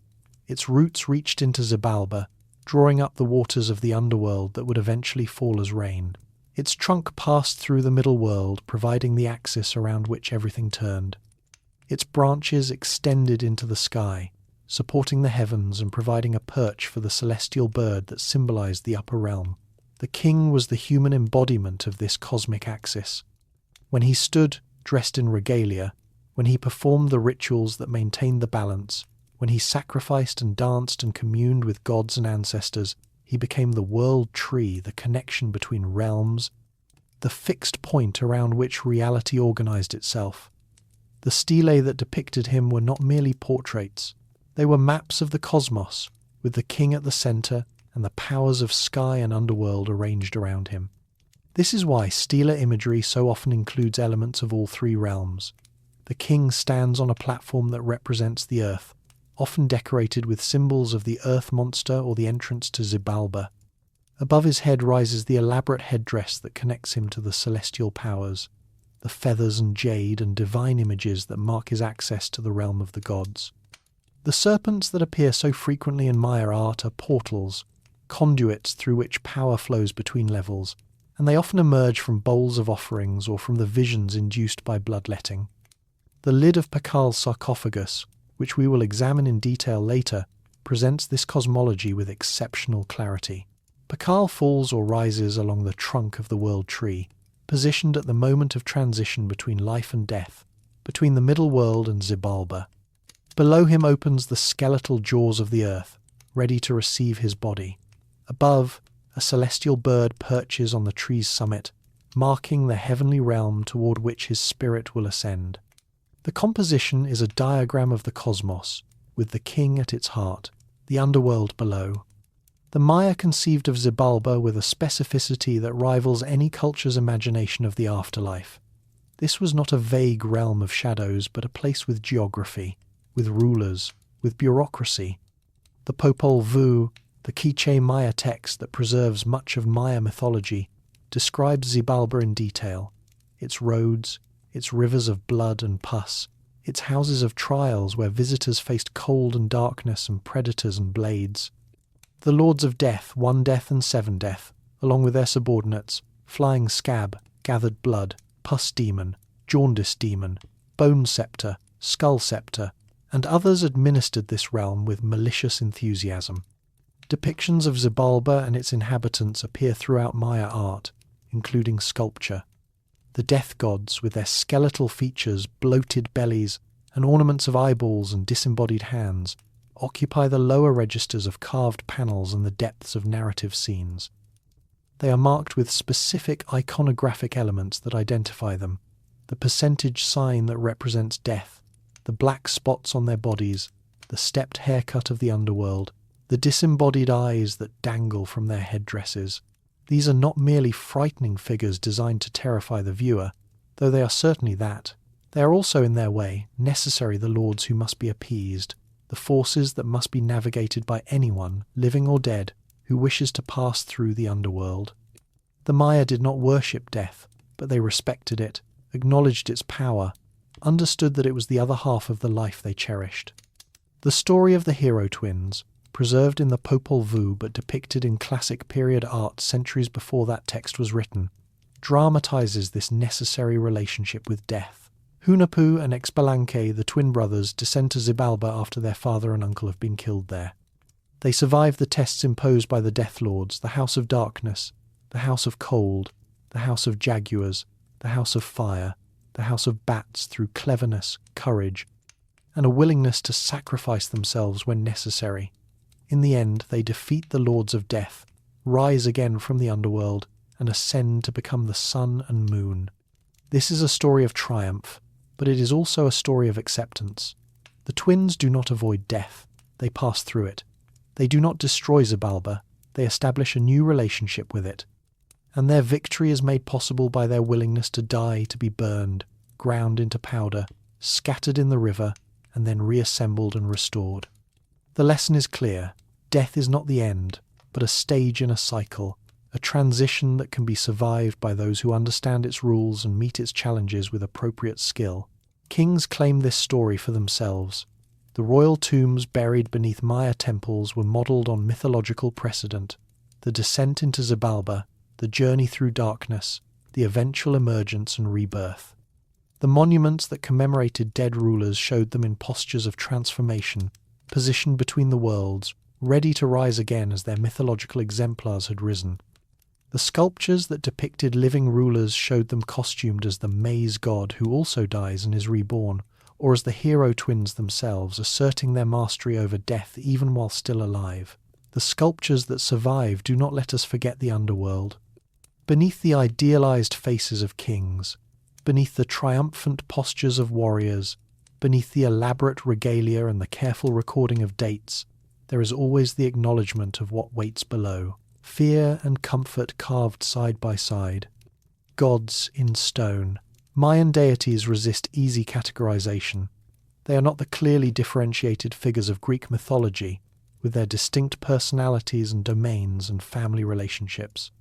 Speaker 1: Its roots reached into Xibalba, drawing up the waters of the underworld that would eventually fall as rain. Its trunk passed through the middle world, providing the axis around which everything turned. Its branches extended into the sky, supporting the heavens and providing a perch for the celestial bird that symbolized the upper realm. The king was the human embodiment of this cosmic axis. When he stood, dressed in regalia, when he performed the rituals that maintained the balance, when he sacrificed and danced and communed with gods and ancestors, he became the world tree, the connection between realms, the fixed point around which reality organized itself. The stelae that depicted him were not merely portraits. They were maps of the cosmos, with the king at the centre and the powers of sky and underworld arranged around him. This is why stela imagery so often includes elements of all three realms. The king stands on a platform that represents the earth, often decorated with symbols of the earth monster or the entrance to Xibalba. Above his head rises the elaborate headdress that connects him to the celestial powers, the feathers and jade and divine images that mark his access to the realm of the gods. The serpents that appear so frequently in Maya art are portals, conduits through which power flows between levels. and they often emerge from bowls of offerings or from the visions induced by bloodletting. The lid of Pakal's sarcophagus, which we will examine in detail later, presents this cosmology with exceptional clarity. Pakal falls or rises along the trunk of the world tree, positioned at the moment of transition between life and death, between the middle world and Xibalba. Below him opens the skeletal jaws of the earth, ready to receive his body. Above, a celestial bird perches on the tree's summit, marking the heavenly realm toward which his spirit will ascend. The composition is a diagram of the cosmos, with the king at its heart, the underworld below. The Maya conceived of Xibalba with a specificity that rivals any culture's imagination of the afterlife. This was not a vague realm of shadows, but a place with geography, with rulers, with bureaucracy. The Popol Vuh, the Quiche Maya text that preserves much of Maya mythology, describes Xibalba in detail, its roads, its rivers of blood and pus, its houses of trials where visitors faced cold and darkness and predators and blades. The Lords of Death, One Death and Seven Death, along with their subordinates, Flying Scab, Gathered Blood, Pus Demon, Jaundice Demon, Bone Scepter, Skull Scepter, and others administered this realm with malicious enthusiasm. Depictions of Xibalba and its inhabitants appear throughout Maya art, including sculpture. The death gods, with their skeletal features, bloated bellies, and ornaments of eyeballs and disembodied hands, occupy the lower registers of carved panels and the depths of narrative scenes. They are marked with specific iconographic elements that identify them, the percentage sign that represents death, the black spots on their bodies, the stepped haircut of the underworld, the disembodied eyes that dangle from their headdresses. These are not merely frightening figures designed to terrify the viewer, though they are certainly that. They are also, in their way, necessary the lords who must be appeased, the forces that must be navigated by anyone, living or dead, who wishes to pass through the underworld. The Maya did not worship death, but they respected it, acknowledged its power, understood that it was the other half of the life they cherished. The story of the hero twins, preserved in the Popol Vuh but depicted in classic period art centuries before that text was written, dramatizes this necessary relationship with death. Hunahpu and Expalanque, the twin brothers, descend to Xibalba after their father and uncle have been killed there. They survive the tests imposed by the Death Lords, the House of Darkness, the House of Cold, the House of Jaguars, the House of Fire, the House of Bats through cleverness, courage, and a willingness to sacrifice themselves when necessary. In the end, they defeat the Lords of Death, rise again from the underworld, and ascend to become the sun and moon. This is a story of triumph, but it is also a story of acceptance. The twins do not avoid death, they pass through it. They do not destroy Xibalba, they establish a new relationship with it. And their victory is made possible by their willingness to die, to be burned, ground into powder, scattered in the river, and then reassembled and restored. The lesson is clear. Death is not the end, but a stage in a cycle, a transition that can be survived by those who understand its rules and meet its challenges with appropriate skill. Kings claim this story for themselves. The royal tombs buried beneath Maya temples were modelled on mythological precedent. The descent into Xibalba, the journey through darkness, the eventual emergence and rebirth. The monuments that commemorated dead rulers showed them in postures of transformation, positioned between the worlds, ready to rise again as their mythological exemplars had risen. The sculptures that depicted living rulers showed them costumed as the maize god who also dies and is reborn, or as the hero twins themselves, asserting their mastery over death even while still alive. The sculptures that survive do not let us forget the underworld. Beneath the idealized faces of kings, beneath the triumphant postures of warriors, beneath the elaborate regalia and the careful recording of dates, there is always the acknowledgement of what waits below, fear and comfort carved side by side. Gods in stone. Mayan deities resist easy categorization. They are not the clearly differentiated figures of Greek mythology, with their distinct personalities and domains and family relationships.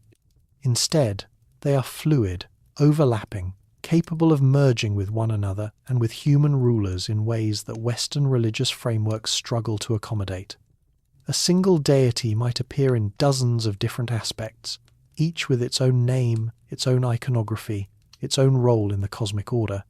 Speaker 1: Instead, they are fluid, overlapping, capable of merging with one another and with human rulers in ways that Western religious frameworks struggle to accommodate. A single deity might appear in dozens of different aspects, each with its own name, its own iconography, its own role in the cosmic order.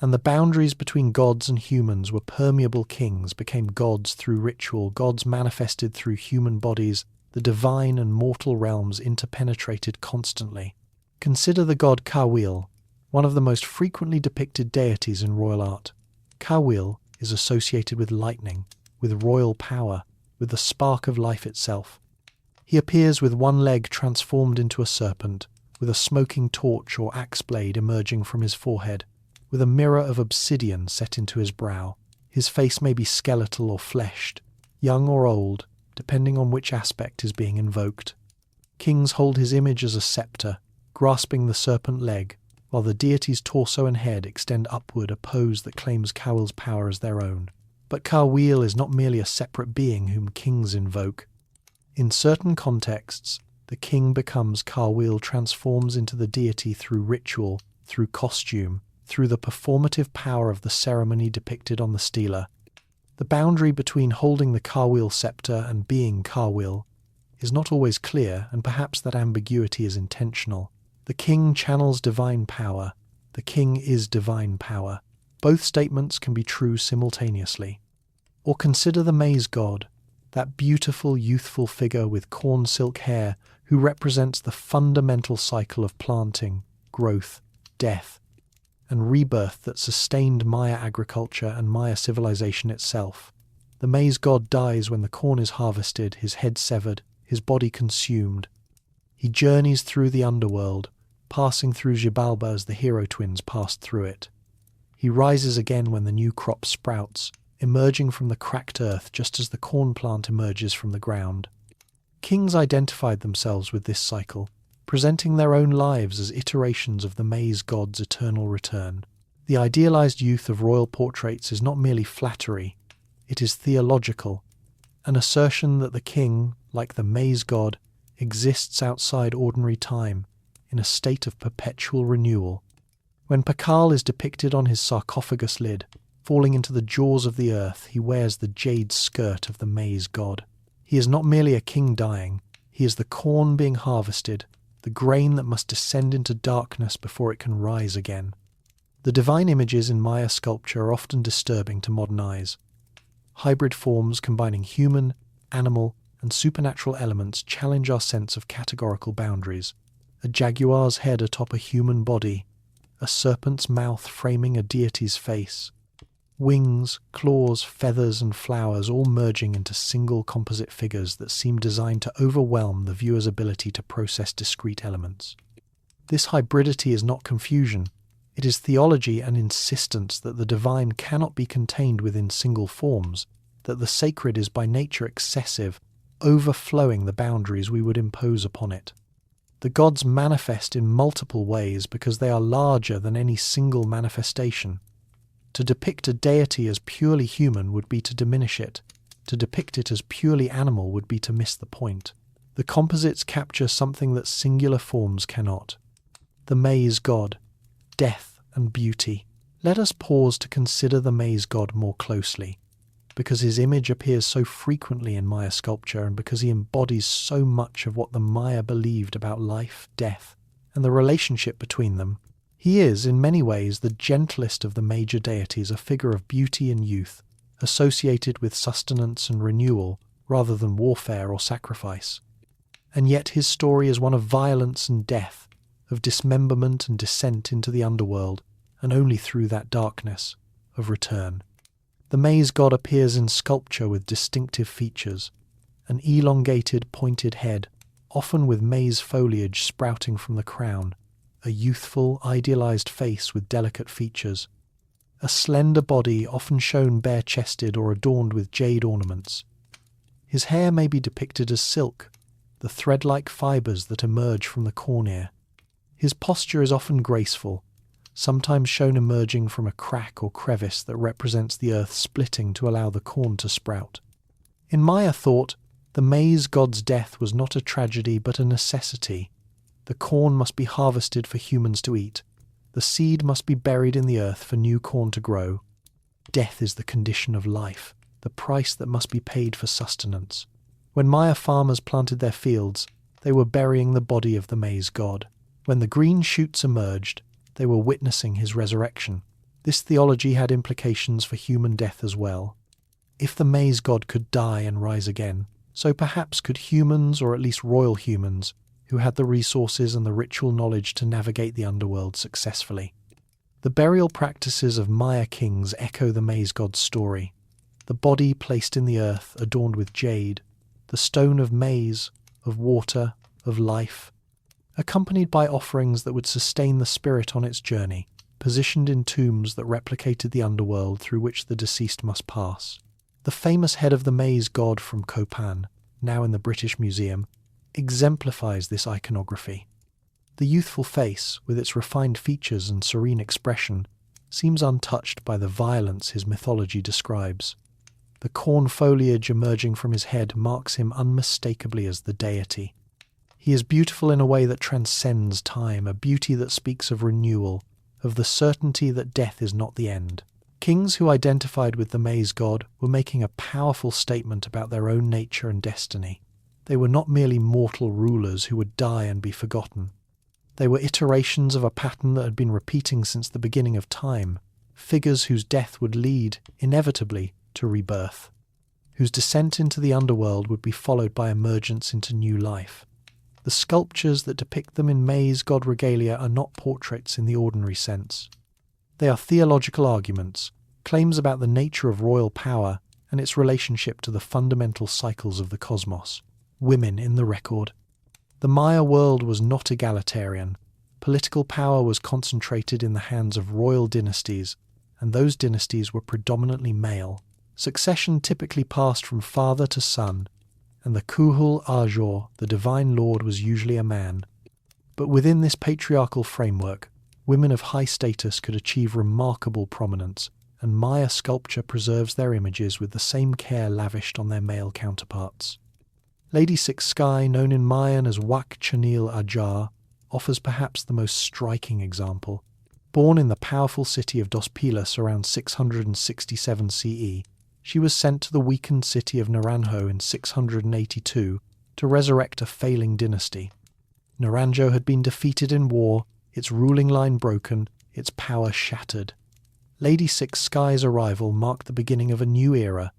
Speaker 1: And the boundaries between gods and humans were permeable. Kings became gods through ritual, gods manifested through human bodies. The divine and mortal realms interpenetrated constantly. Consider the god Carwil, one of the most frequently depicted deities in royal art. Carwil is associated with lightning, with royal power, with the spark of life itself. He appears with one leg transformed into a serpent, with a smoking torch or axe blade emerging from his forehead, with a mirror of obsidian set into his brow. His face may be skeletal or fleshed, young or old, depending on which aspect is being invoked. Kings hold his image as a scepter, grasping the serpent leg, while the deity's torso and head extend upward, a pose that claims Carwil's power as their own. But Carwil is not merely a separate being whom kings invoke. In certain contexts, the king becomes Carwil, transforms into the deity through ritual, through costume, through the performative power of the ceremony depicted on the stela. The boundary between holding the Carwil scepter and being Carwil is not always clear, and perhaps that ambiguity is intentional. The king channels divine power. The king is divine power. Both statements can be true simultaneously. Or consider the maize god, that beautiful, youthful figure with corn silk hair who represents the fundamental cycle of planting, growth, death, and rebirth that sustained Maya agriculture and Maya civilization itself. The maize god dies when the corn is harvested, his head severed, his body consumed. He journeys through the underworld, passing through Xibalba as the hero twins passed through it. He rises again when the new crop sprouts, emerging from the cracked earth just as the corn plant emerges from the ground. Kings identified themselves with this cycle, presenting their own lives as iterations of the maize god's eternal return. The idealized youth of royal portraits is not merely flattery, it is theological, an assertion that the king, like the maize god, exists outside ordinary time, in a state of perpetual renewal. When Pakal is depicted on his sarcophagus lid, falling into the jaws of the earth, he wears the jade skirt of the maize god. He is not merely a king dying, he is the corn being harvested, the grain that must descend into darkness before it can rise again. The divine images in Maya sculpture are often disturbing to modern eyes. Hybrid forms combining human, animal, and supernatural elements challenge our sense of categorical boundaries. A jaguar's head atop a human body, a serpent's mouth framing a deity's face, wings, claws, feathers, and flowers all merging into single composite figures that seem designed to overwhelm the viewer's ability to process discrete elements. This hybridity is not confusion, it is theology and insistence that the divine cannot be contained within single forms, that the sacred is by nature excessive, overflowing the boundaries we would impose upon it. The gods manifest in multiple ways because they are larger than any single manifestation. To depict a deity as purely human would be to diminish it. To depict it as purely animal would be to miss the point. The composites capture something that singular forms cannot. The maize god, death and beauty. Let us pause to consider the maize god more closely, because his image appears so frequently in Maya sculpture and because he embodies so much of what the Maya believed about life, death, and the relationship between them. He is, in many ways, the gentlest of the major deities, a figure of beauty and youth, associated with sustenance and renewal rather than warfare or sacrifice. And yet his story is one of violence and death, of dismemberment and descent into the underworld, and only through that darkness, of return. The maize god appears in sculpture with distinctive features, an elongated, pointed head, often with maize foliage sprouting from the crown, a youthful, idealized face with delicate features, a slender body often shown bare-chested or adorned with jade ornaments. His hair may be depicted as silk, the thread-like fibers that emerge from the corn ear. His posture is often graceful, sometimes shown emerging from a crack or crevice that represents the earth splitting to allow the corn to sprout. In Maya thought, the maize god's death was not a tragedy but a necessity. The corn must be harvested for humans to eat. The seed must be buried in the earth for new corn to grow. Death is the condition of life, the price that must be paid for sustenance. When Maya farmers planted their fields, they were burying the body of the maize god. When the green shoots emerged, they were witnessing his resurrection. This theology had implications for human death as well. If the maize god could die and rise again, so perhaps could humans, or at least royal humans, who had the resources and the ritual knowledge to navigate the underworld successfully. The burial practices of Maya kings echo the maize god's story. The body placed in the earth, adorned with jade, the stone of maize, of water, of life, accompanied by offerings that would sustain the spirit on its journey, positioned in tombs that replicated the underworld through which the deceased must pass. The famous head of the maize god from Copan, now in the British Museum, exemplifies this iconography. The youthful face, with its refined features and serene expression, seems untouched by the violence his mythology describes. The corn foliage emerging from his head marks him unmistakably as the deity. He is beautiful in a way that transcends time, a beauty that speaks of renewal, of the certainty that death is not the end. Kings who identified with the maize god were making a powerful statement about their own nature and destiny. They were not merely mortal rulers who would die and be forgotten. They were iterations of a pattern that had been repeating since the beginning of time, figures whose death would lead, inevitably, to rebirth, whose descent into the underworld would be followed by emergence into new life. The sculptures that depict them in maize god regalia are not portraits in the ordinary sense. They are theological arguments, claims about the nature of royal power and its relationship to the fundamental cycles of the cosmos. Women in the record. The Maya world was not egalitarian. Political power was concentrated in the hands of royal dynasties, and those dynasties were predominantly male. Succession typically passed from father to son, and the Kuhul Ajor, the divine lord, was usually a man. But within this patriarchal framework, women of high status could achieve remarkable prominence, and Maya sculpture preserves their images with the same care lavished on their male counterparts. Lady Six Sky, known in Mayan as Wak Chanil Ajar, offers perhaps the most striking example. Born in the powerful city of Dos Pilas around 667 CE, she was sent to the weakened city of Naranjo in 682 to resurrect a failing dynasty. Naranjo had been defeated in war, its ruling line broken, its power shattered. Lady Six Sky's arrival marked the beginning of a new era,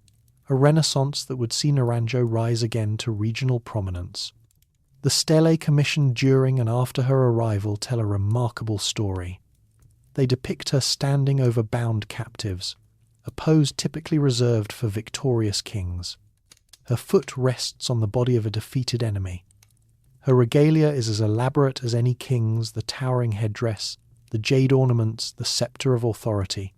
Speaker 1: a renaissance that would see Naranjo rise again to regional prominence. The stelae commissioned during and after her arrival tell a remarkable story. They depict her standing over bound captives, a pose typically reserved for victorious kings. Her foot rests on the body of a defeated enemy. Her regalia is as elaborate as any king's, the towering headdress, the jade ornaments, the sceptre of authority.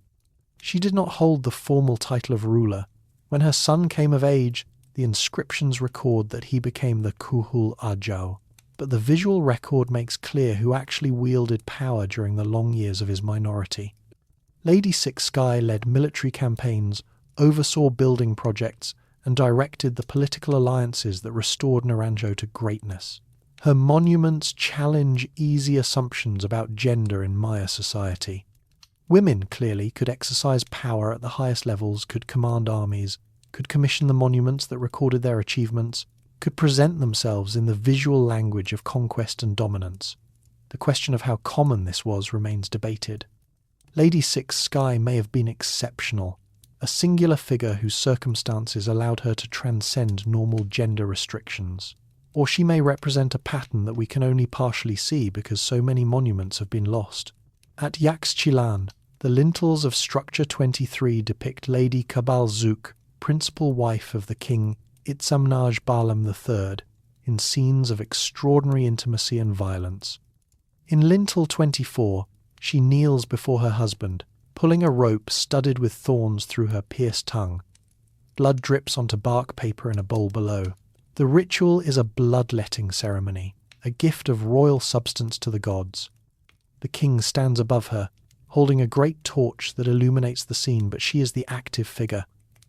Speaker 1: She did not hold the formal title of ruler. When her son came of age, the inscriptions record that he became the Kuhul Ajau, but the visual record makes clear who actually wielded power during the long years of his minority. Lady Six Sky led military campaigns, oversaw building projects, and directed the political alliances that restored Naranjo to greatness. Her monuments challenge easy assumptions about gender in Maya society. Women, clearly, could exercise power at the highest levels, could command armies, could commission the monuments that recorded their achievements, could present themselves in the visual language of conquest and dominance. The question of how common this was remains debated. Lady Six Sky may have been exceptional, a singular figure whose circumstances allowed her to transcend normal gender restrictions. Or she may represent a pattern that we can only partially see because so many monuments have been lost. At Yaxchilan, the lintels of Structure 23 depict Lady Kabal Zouk, principal wife of the king Itzamnaj Balam III, in scenes of extraordinary intimacy and violence. In lintel 24, she kneels before her husband, pulling a rope studded with thorns through her pierced tongue. Blood drips onto bark paper in a bowl below. The ritual is a bloodletting ceremony, a gift of royal substance to the gods. The king stands above her, holding a great torch that illuminates the scene, but she is the active figure,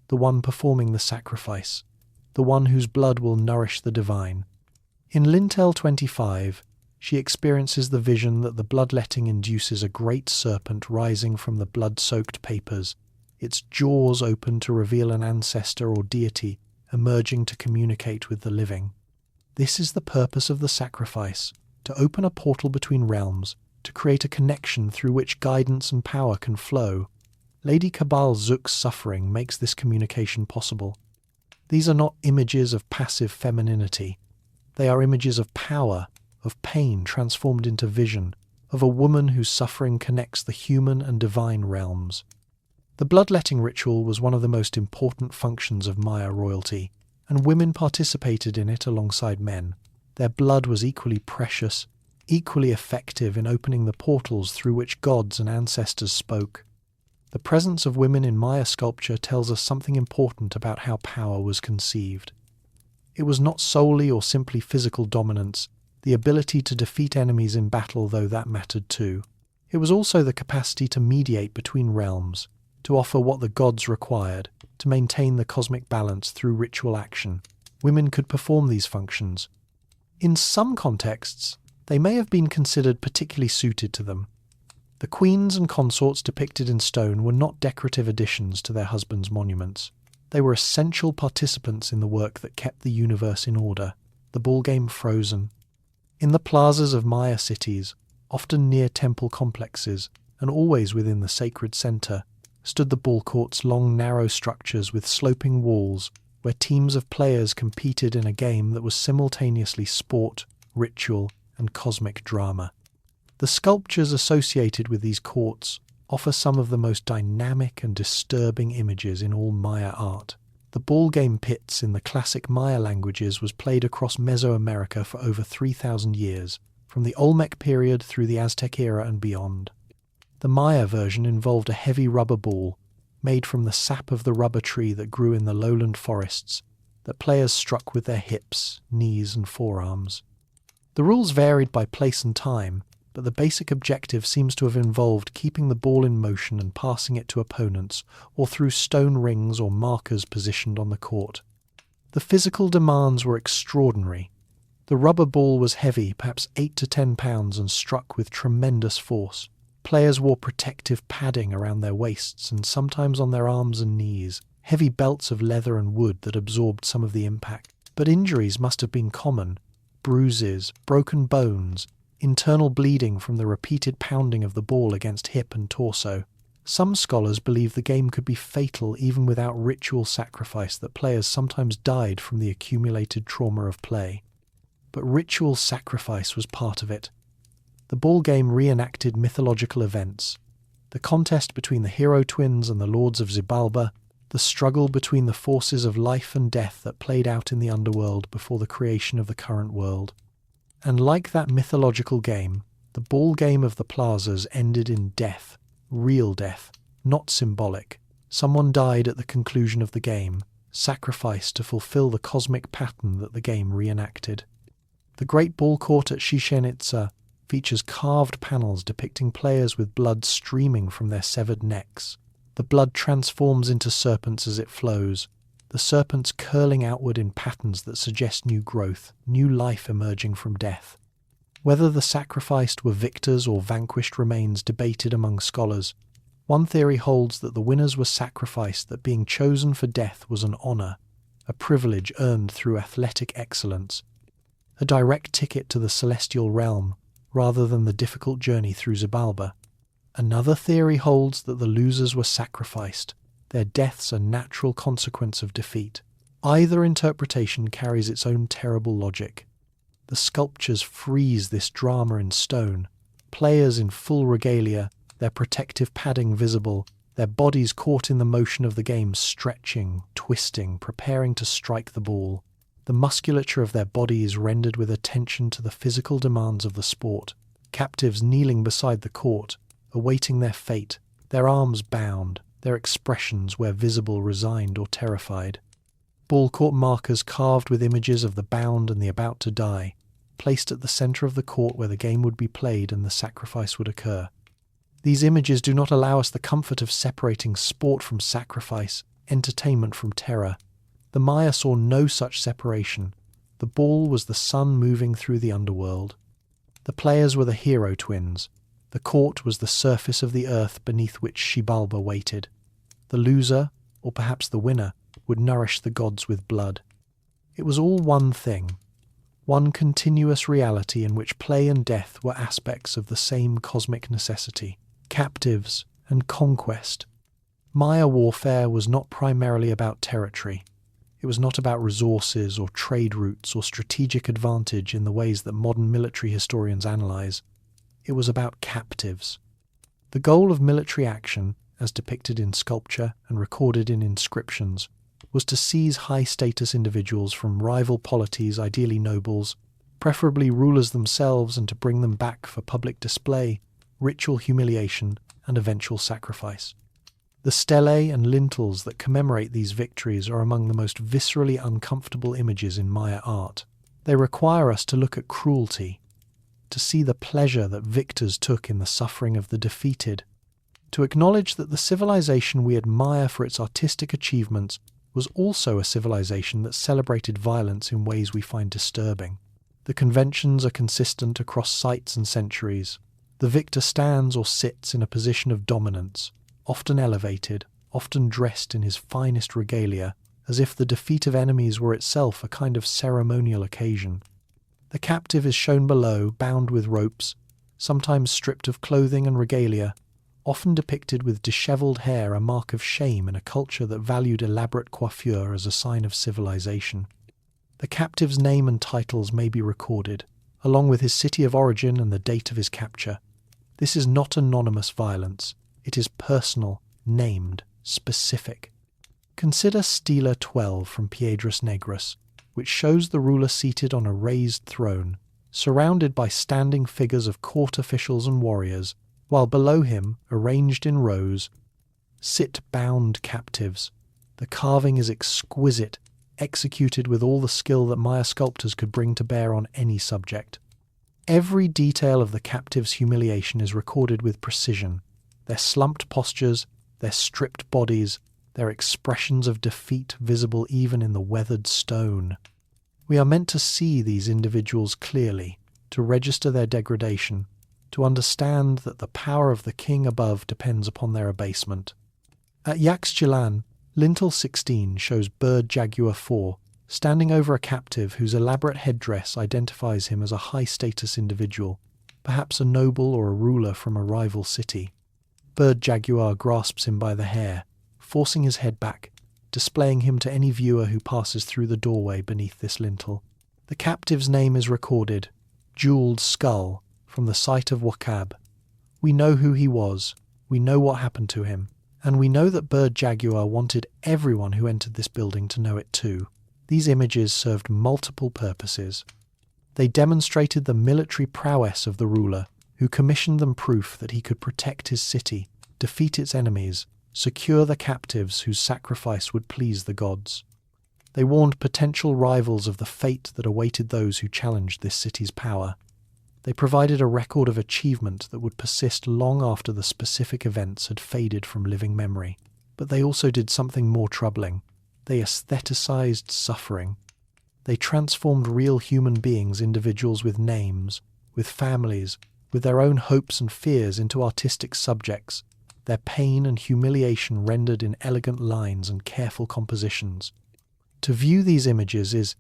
Speaker 1: the one performing the sacrifice, the one whose blood will nourish the divine. In lintel 25, she experiences the vision that the bloodletting induces a great serpent rising from the blood-soaked papers, its jaws open to reveal an ancestor or deity emerging to communicate with the living. This is the purpose of the sacrifice, to open a portal between realms, to create a connection through which guidance and power can flow. Lady Cabal Zook's suffering makes this communication possible. These are not images of passive femininity. They are images of power, of pain transformed into vision, of a woman whose suffering connects the human and divine realms. The bloodletting ritual was one of the most important functions of Maya royalty, and women participated in it alongside men. Their blood was equally precious, equally effective in opening the portals through which gods and ancestors spoke. The presence of women in Maya sculpture tells us something important about how power was conceived. It was not solely or simply physical dominance, the ability to defeat enemies in battle, though that mattered too. It was also the capacity to mediate between realms, to offer what the gods required, to maintain the cosmic balance through ritual action. Women could perform these functions. In some contexts, they may have been considered particularly suited to them. The queens and consorts depicted in stone were not decorative additions to their husbands' monuments. They were essential participants in the work that kept the universe in order, the ballgame frozen. In the plazas of Maya cities, often near temple complexes, and always within the sacred center, stood the ball courts, long narrow structures with sloping walls, where teams of players competed in a game that was simultaneously sport, ritual, and cosmic drama. The sculptures associated with these courts offer some of the most dynamic and disturbing images in all Maya art. The ballgame pits in the classic Maya languages was played across Mesoamerica for over 3,000 years, from the Olmec period through the Aztec era and beyond. The Maya version involved a heavy rubber ball, made from the sap of the rubber tree that grew in the lowland forests, that players struck with their hips, knees, and forearms. The rules varied by place and time, but the basic objective seems to have involved keeping the ball in motion and passing it to opponents, or through stone rings or markers positioned on the court. The physical demands were extraordinary. The rubber ball was heavy, perhaps 8 to 10 pounds, and struck with tremendous force. Players wore protective padding around their waists and sometimes on their arms and knees, heavy belts of leather and wood that absorbed some of the impact. But injuries must have been common. Bruises, broken bones, internal bleeding from the repeated pounding of the ball against hip and torso. Some scholars believe the game could be fatal even without ritual sacrifice, that players sometimes died from the accumulated trauma of play. But ritual sacrifice was part of it. The ball game reenacted mythological events. The contest between the hero twins and the lords of Xibalba, the struggle between the forces of life and death that played out in the underworld before the creation of the current world. And like that mythological game, the ball game of the plazas ended in death, real death, not symbolic. Someone died at the conclusion of the game, sacrificed to fulfill the cosmic pattern that the game reenacted. The great ball court at Chichén Itzá features carved panels depicting players with blood streaming from their severed necks. The blood transforms into serpents as it flows, the serpents curling outward in patterns that suggest new growth, new life emerging from death. Whether the sacrificed were victors or vanquished remains debated among scholars. One theory holds that the winners were sacrificed, that being chosen for death was an honor, a privilege earned through athletic excellence, a direct ticket to the celestial realm, rather than the difficult journey through Xibalba. Another theory holds that the losers were sacrificed, their deaths a natural consequence of defeat. Either interpretation carries its own terrible logic. The sculptures freeze this drama in stone, players in full regalia, their protective padding visible, their bodies caught in the motion of the game, stretching, twisting, preparing to strike the ball. The musculature of their bodies rendered with attention to the physical demands of the sport, captives kneeling beside the court, awaiting their fate, their arms bound, their expressions where visible resigned or terrified. Ball court markers carved with images of the bound and the about to die, placed at the centre of the court where the game would be played and the sacrifice would occur. These images do not allow us the comfort of separating sport from sacrifice, entertainment from terror. The Maya saw no such separation. The ball was the sun moving through the underworld. The players were the hero twins. The court was the surface of the earth beneath which Xibalba waited. The loser, or perhaps the winner, would nourish the gods with blood. It was all one thing. one continuous reality in which play and death were aspects of the same cosmic necessity, captives and conquest. Maya warfare was not primarily about territory. It was not about resources or trade routes or strategic advantage in the ways that modern military historians analyze. It was about captives. The goal of military action, as depicted in sculpture and recorded in inscriptions, was to seize high-status individuals from rival polities, ideally nobles, preferably rulers themselves, and to bring them back for public display, ritual humiliation, and eventual sacrifice. The stelae and lintels that commemorate these victories are among the most viscerally uncomfortable images in Maya art. They require us to look at cruelty, to see the pleasure that victors took in the suffering of the defeated, to acknowledge that the civilization we admire for its artistic achievements was also a civilization that celebrated violence in ways we find disturbing. The conventions are consistent across sites and centuries. The victor stands or sits in a position of dominance, often elevated, often dressed in his finest regalia, as if the defeat of enemies were itself a kind of ceremonial occasion. The captive is shown below, bound with ropes, sometimes stripped of clothing and regalia, often depicted with dishevelled hair, a mark of shame in a culture that valued elaborate coiffure as a sign of civilization. The captive's name and titles may be recorded, along with his city of origin and the date of his capture. This is not anonymous violence. It is personal, named, specific. Consider Stela 12 from Piedras Negras, which shows the ruler seated on a raised throne, surrounded by standing figures of court officials and warriors, while below him, arranged in rows, sit bound captives. The carving is exquisite, executed with all the skill that Maya sculptors could bring to bear on any subject. Every detail of the captive's humiliation is recorded with precision. Their slumped postures, their stripped bodies, their expressions of defeat visible even in the weathered stone. We are meant to see these individuals clearly, to register their degradation, to understand that the power of the king above depends upon their abasement. At Yaxchilan, lintel 16 shows bird jaguar 4, standing over a captive whose elaborate headdress identifies him as a high-status individual, perhaps a noble or a ruler from a rival city. Bird jaguar grasps him by the hair, forcing his head back, displaying him to any viewer who passes through the doorway beneath this lintel. The captive's name is recorded, Jeweled Skull, from the site of Wakab. We know who he was, we know what happened to him, and we know that Bird Jaguar wanted everyone who entered this building to know it too. These images served multiple purposes. They demonstrated the military prowess of the ruler, who commissioned them proof that he could protect his city, defeat its enemies, secure the captives whose sacrifice would please the gods. They warned potential rivals of the fate that awaited those who challenged this city's power. They provided a record of achievement that would persist long after the specific events had faded from living memory. But they also did something more troubling. They aestheticized suffering. They transformed real human beings, individuals with names, with families, with their own hopes and fears into artistic subjects, their pain and humiliation rendered in elegant lines and careful compositions. To view these images is,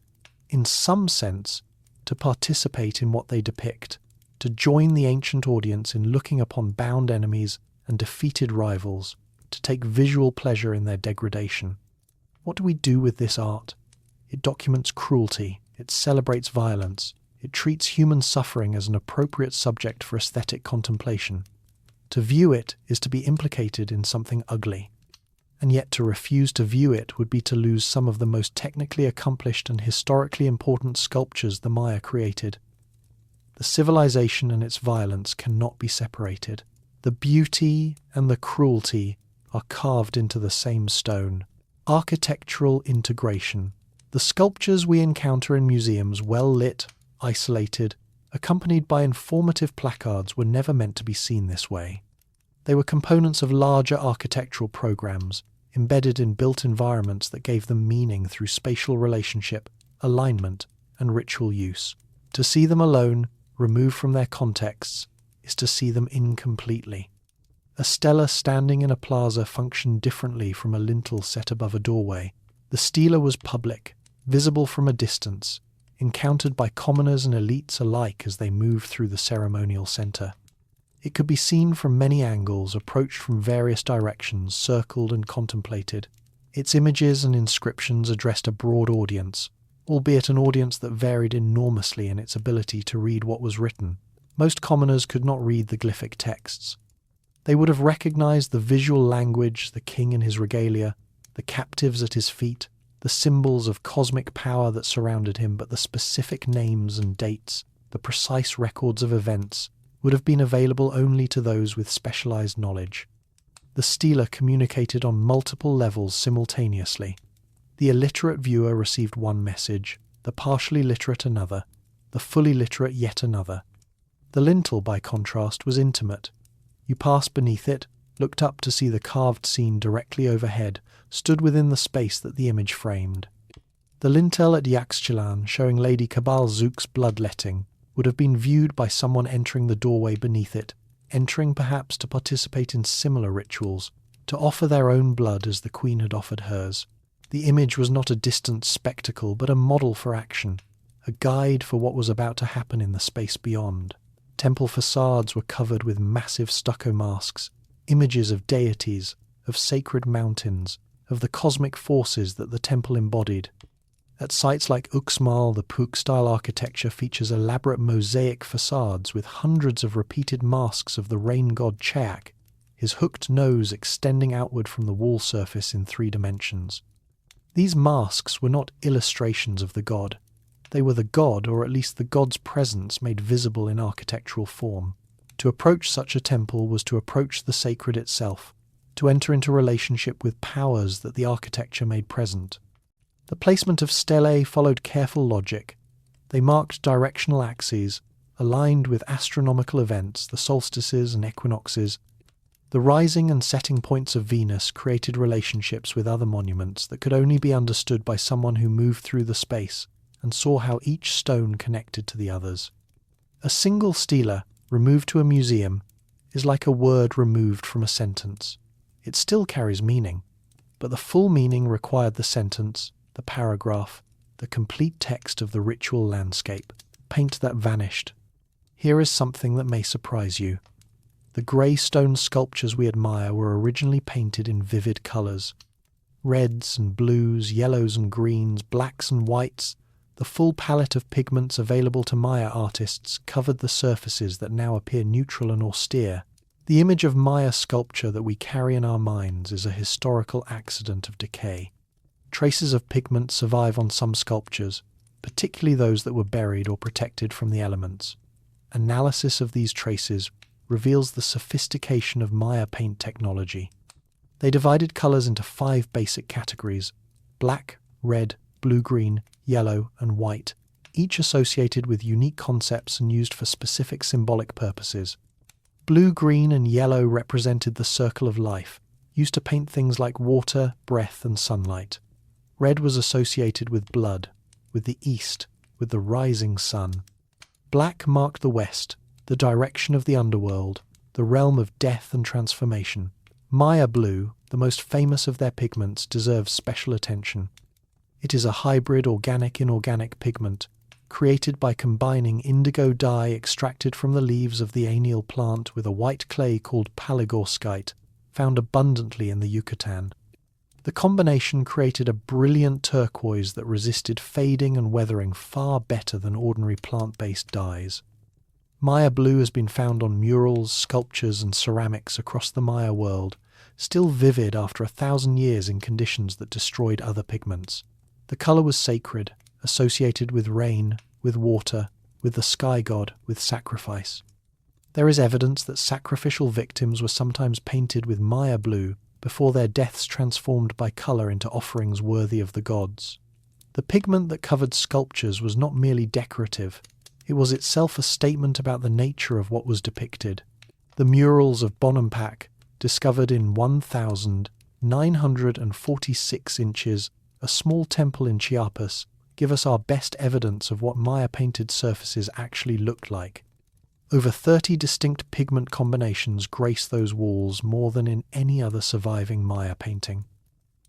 Speaker 1: in some sense, to participate in what they depict, to join the ancient audience in looking upon bound enemies and defeated rivals, to take visual pleasure in their degradation. What do we do with this art? It documents cruelty, it celebrates violence, it treats human suffering as an appropriate subject for aesthetic contemplation. To view it is to be implicated in something ugly, and yet to refuse to view it would be to lose some of the most technically accomplished and historically important sculptures the Maya created. The civilization and its violence cannot be separated. The beauty and the cruelty are carved into the same stone. Architectural integration. The sculptures we encounter in museums, well lit, isolated, accompanied by informative placards, were never meant to be seen this way. They were components of larger architectural programs, embedded in built environments that gave them meaning through spatial relationship, alignment, and ritual use. To see them alone, removed from their contexts, is to see them incompletely. A stela standing in a plaza functioned differently from a lintel set above a doorway. The stela was public, visible from a distance, encountered by commoners and elites alike as they moved through the ceremonial center. It could be seen from many angles, approached from various directions, circled and contemplated. Its images and inscriptions addressed a broad audience, albeit an audience that varied enormously in its ability to read what was written. Most commoners could not read the glyphic texts. They would have recognized the visual language, the king in his regalia, the captives at his feet, the symbols of cosmic power that surrounded him, but the specific names and dates, the precise records of events, would have been available only to those with specialized knowledge. The stela communicated on multiple levels simultaneously. The illiterate viewer received one message, the partially literate another, the fully literate yet another. The lintel, by contrast, was intimate. You passed beneath it, looked up to see the carved scene directly overhead, stood within the space that the image framed. The lintel at Yaxchilan, showing Lady Cabal Zook's bloodletting, would have been viewed by someone entering the doorway beneath it, entering perhaps to participate in similar rituals, to offer their own blood as the Queen had offered hers. The image was not a distant spectacle, but a model for action, a guide for what was about to happen in the space beyond. Temple facades were covered with massive stucco masks, images of deities, of sacred mountains, of the cosmic forces that the temple embodied. At sites like Uxmal, the Puk-style architecture features elaborate mosaic facades with hundreds of repeated masks of the rain god Cheak, his hooked nose extending outward from the wall surface in 3 dimensions. These masks were not illustrations of the god. They were the god, or at least the god's presence, made visible in architectural form. To approach such a temple was to approach the sacred itself, to enter into relationship with powers that the architecture made present. The placement of stelae followed careful logic. They marked directional axes, aligned with astronomical events, the solstices and equinoxes. The rising and setting points of Venus created relationships with other monuments that could only be understood by someone who moved through the space and saw how each stone connected to the others. A single stela, removed to a museum, is like a word removed from a sentence. It still carries meaning, but the full meaning required the sentence, the paragraph, the complete text of the ritual landscape, paint that vanished. Here is something that may surprise you. The grey stone sculptures we admire were originally painted in vivid colours. Reds and blues, yellows and greens, blacks and whites, the full palette of pigments available to Maya artists covered the surfaces that now appear neutral and austere. The image of Maya sculpture that we carry in our minds is a historical accident of decay. Traces of pigment survive on some sculptures, particularly those that were buried or protected from the elements. Analysis of these traces reveals the sophistication of Maya paint technology. They divided colours into 5 basic categories: black, red, blue-green, yellow, and white, each associated with unique concepts and used for specific symbolic purposes. Blue, green, and yellow represented the circle of life, used to paint things like water, breath, and sunlight. Red was associated with blood, with the east, with the rising sun. Black marked the west, the direction of the underworld, the realm of death and transformation. Maya blue, the most famous of their pigments, deserves special attention. It is a hybrid organic-inorganic pigment, created by combining indigo dye extracted from the leaves of the anil plant with a white clay called paligorskite, found abundantly in the Yucatan. The combination created a brilliant turquoise that resisted fading and weathering far better than ordinary plant-based dyes. Maya blue has been found on murals, sculptures, and ceramics across the Maya world, still vivid after 1,000 years in conditions that destroyed other pigments. The colour was sacred, associated with rain, with water, with the sky god, with sacrifice. There is evidence that sacrificial victims were sometimes painted with Maya blue before their deaths transformed by colour into offerings worthy of the gods. The pigment that covered sculptures was not merely decorative, it was itself a statement about the nature of what was depicted. The murals of Bonampak, discovered in 1,946 inches, a small temple in Chiapas, give us our best evidence of what Maya-painted surfaces actually looked like. Over 30 distinct pigment combinations grace those walls more than in any other surviving Maya painting.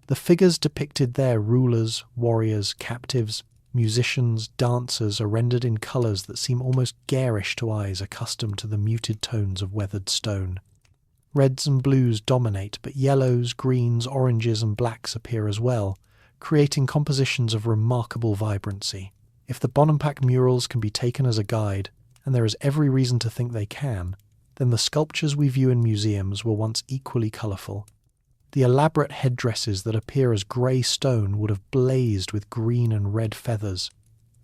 Speaker 1: The figures depicted there, rulers, warriors, captives, Musicians, dancers are rendered in colours that seem almost garish to eyes accustomed to the muted tones of weathered stone. Reds and blues dominate, but yellows, greens, oranges and blacks appear as well, creating compositions of remarkable vibrancy. If the Bonampak murals can be taken as a guide, and there is every reason to think they can, then the sculptures we view in museums were once equally colourful. The elaborate headdresses that appear as grey stone would have blazed with green and red feathers.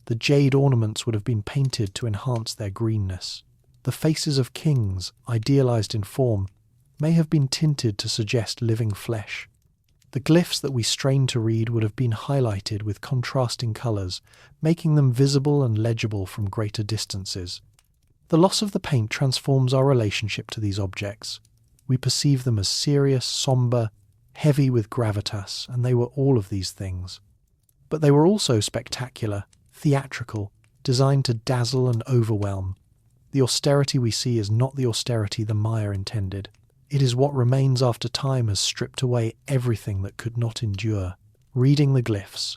Speaker 1: The jade ornaments would have been painted to enhance their greenness. The faces of kings, idealised in form, may have been tinted to suggest living flesh. The glyphs that we strain to read would have been highlighted with contrasting colours, making them visible and legible from greater distances. The loss of the paint transforms our relationship to these objects. We perceive them as serious, sombre, heavy with gravitas, and they were all of these things. But they were also spectacular, theatrical, designed to dazzle and overwhelm. The austerity we see is not the austerity the Maya intended. It is what remains after time has stripped away everything that could not endure. Reading the glyphs.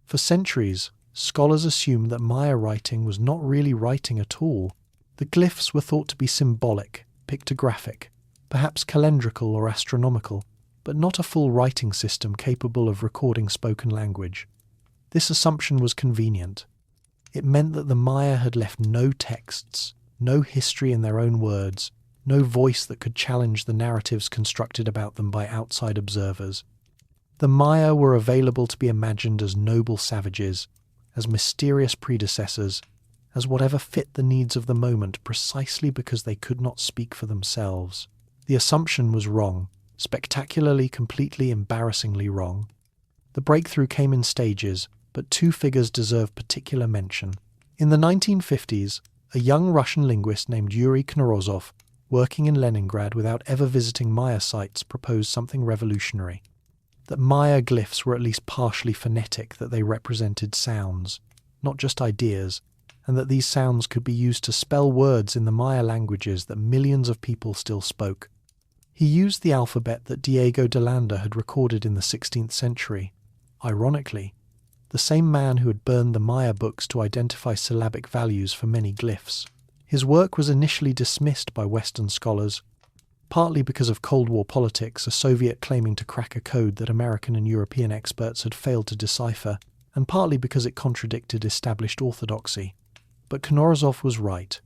Speaker 1: For centuries, scholars assumed that Maya writing was not really writing at all. The glyphs were thought to be symbolic, pictographic, perhaps calendrical or astronomical, but not a full writing system capable of recording spoken language. This assumption was convenient. It meant that the Maya had left no texts, no history in their own words, no voice that could challenge the narratives constructed about them by outside observers. The Maya were available to be imagined as noble savages, as mysterious predecessors, as whatever fit the needs of the moment precisely because they could not speak for themselves. The assumption was wrong, spectacularly, completely, embarrassingly wrong. The breakthrough came in stages, but two figures deserve particular mention. In the 1950s, a young Russian linguist named Yuri Knorozov, working in Leningrad without ever visiting Maya sites, proposed something revolutionary. That Maya glyphs were at least partially phonetic, that they represented sounds, not just ideas, and that these sounds could be used to spell words in the Maya languages that millions of people still spoke. He used the alphabet that Diego de Landa had recorded in the 16th century. Ironically, the same man who had burned the Maya books to identify syllabic values for many glyphs. His work was initially dismissed by Western scholars, partly because of Cold War politics, a Soviet claiming to crack a code that American and European experts had failed to decipher, and partly because it contradicted established orthodoxy. But Knorozov was right.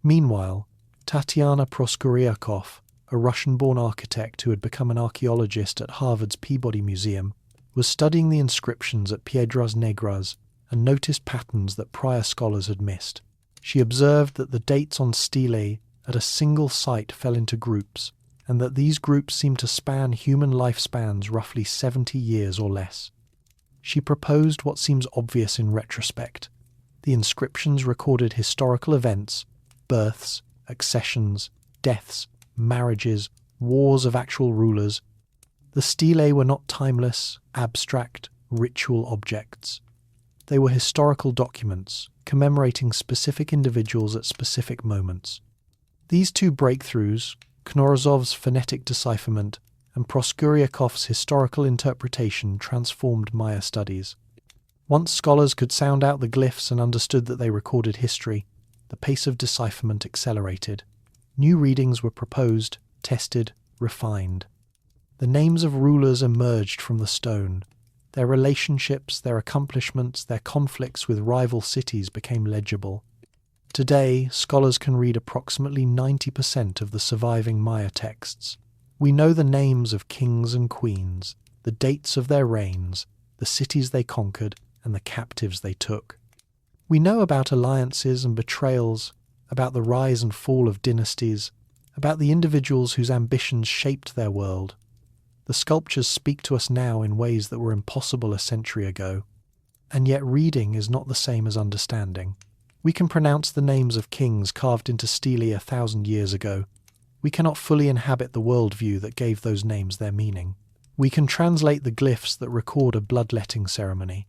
Speaker 1: Meanwhile, Tatiana Proskouriakov, a Russian-born architect who had become an archaeologist at Harvard's Peabody Museum, was studying the inscriptions at Piedras Negras and noticed patterns that prior scholars had missed. She observed that the dates on stelae at a single site fell into groups, and that these groups seemed to span human lifespans roughly 70 years or less. She proposed what seems obvious in retrospect. The inscriptions recorded historical events, births, accessions, deaths, marriages, wars of actual rulers. The stelae were not timeless, abstract, ritual objects. They were historical documents, commemorating specific individuals at specific moments. These two breakthroughs, Knorozov's phonetic decipherment and Proskouriakov's historical interpretation, transformed Maya studies. Once scholars could sound out the glyphs and understood that they recorded history, the pace of decipherment accelerated. New readings were proposed, tested, refined. The names of rulers emerged from the stone. Their relationships, their accomplishments, their conflicts with rival cities became legible. Today, scholars can read approximately 90% of the surviving Maya texts. We know the names of kings and queens, the dates of their reigns, the cities they conquered, and the captives they took. We know about alliances and betrayals, about the rise and fall of dynasties, about the individuals whose ambitions shaped their world. The sculptures speak to us now in ways that were impossible a century ago. And yet reading is not the same as understanding. We can pronounce the names of kings carved into stelae 1,000 years ago. We cannot fully inhabit the worldview that gave those names their meaning. We can translate the glyphs that record a bloodletting ceremony.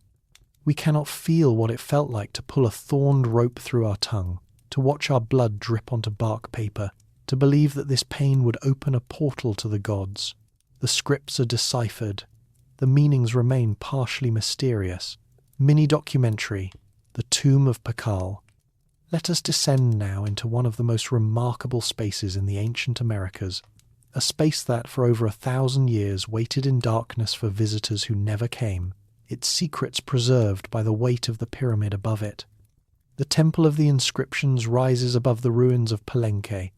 Speaker 1: We cannot feel what it felt like to pull a thorned rope through our tongue, to watch our blood drip onto bark paper, to believe that this pain would open a portal to the gods. The scripts are deciphered. The meanings remain partially mysterious. Mini-documentary, The Tomb of Pakal. Let us descend now into one of the most remarkable spaces in the ancient Americas, a space that for over 1,000 years waited in darkness for visitors who never came, its secrets preserved by the weight of the pyramid above it. The Temple of the Inscriptions rises above the ruins of Palenque,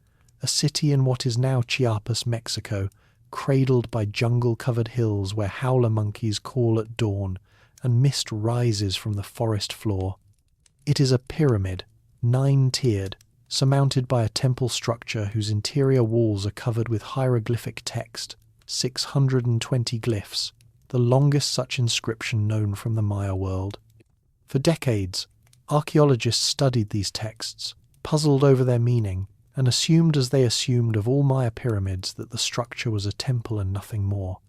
Speaker 1: a city in what is now Chiapas, Mexico, cradled by jungle-covered hills where howler monkeys call at dawn and mist rises from the forest floor. It is a pyramid, 9-tiered, surmounted by a temple structure whose interior walls are covered with hieroglyphic text, 620 glyphs, the longest such inscription known from the Maya world. For decades, archaeologists studied these texts, puzzled over their meaning, and assumed as they assumed of all Maya pyramids that the structure was a temple and nothing more.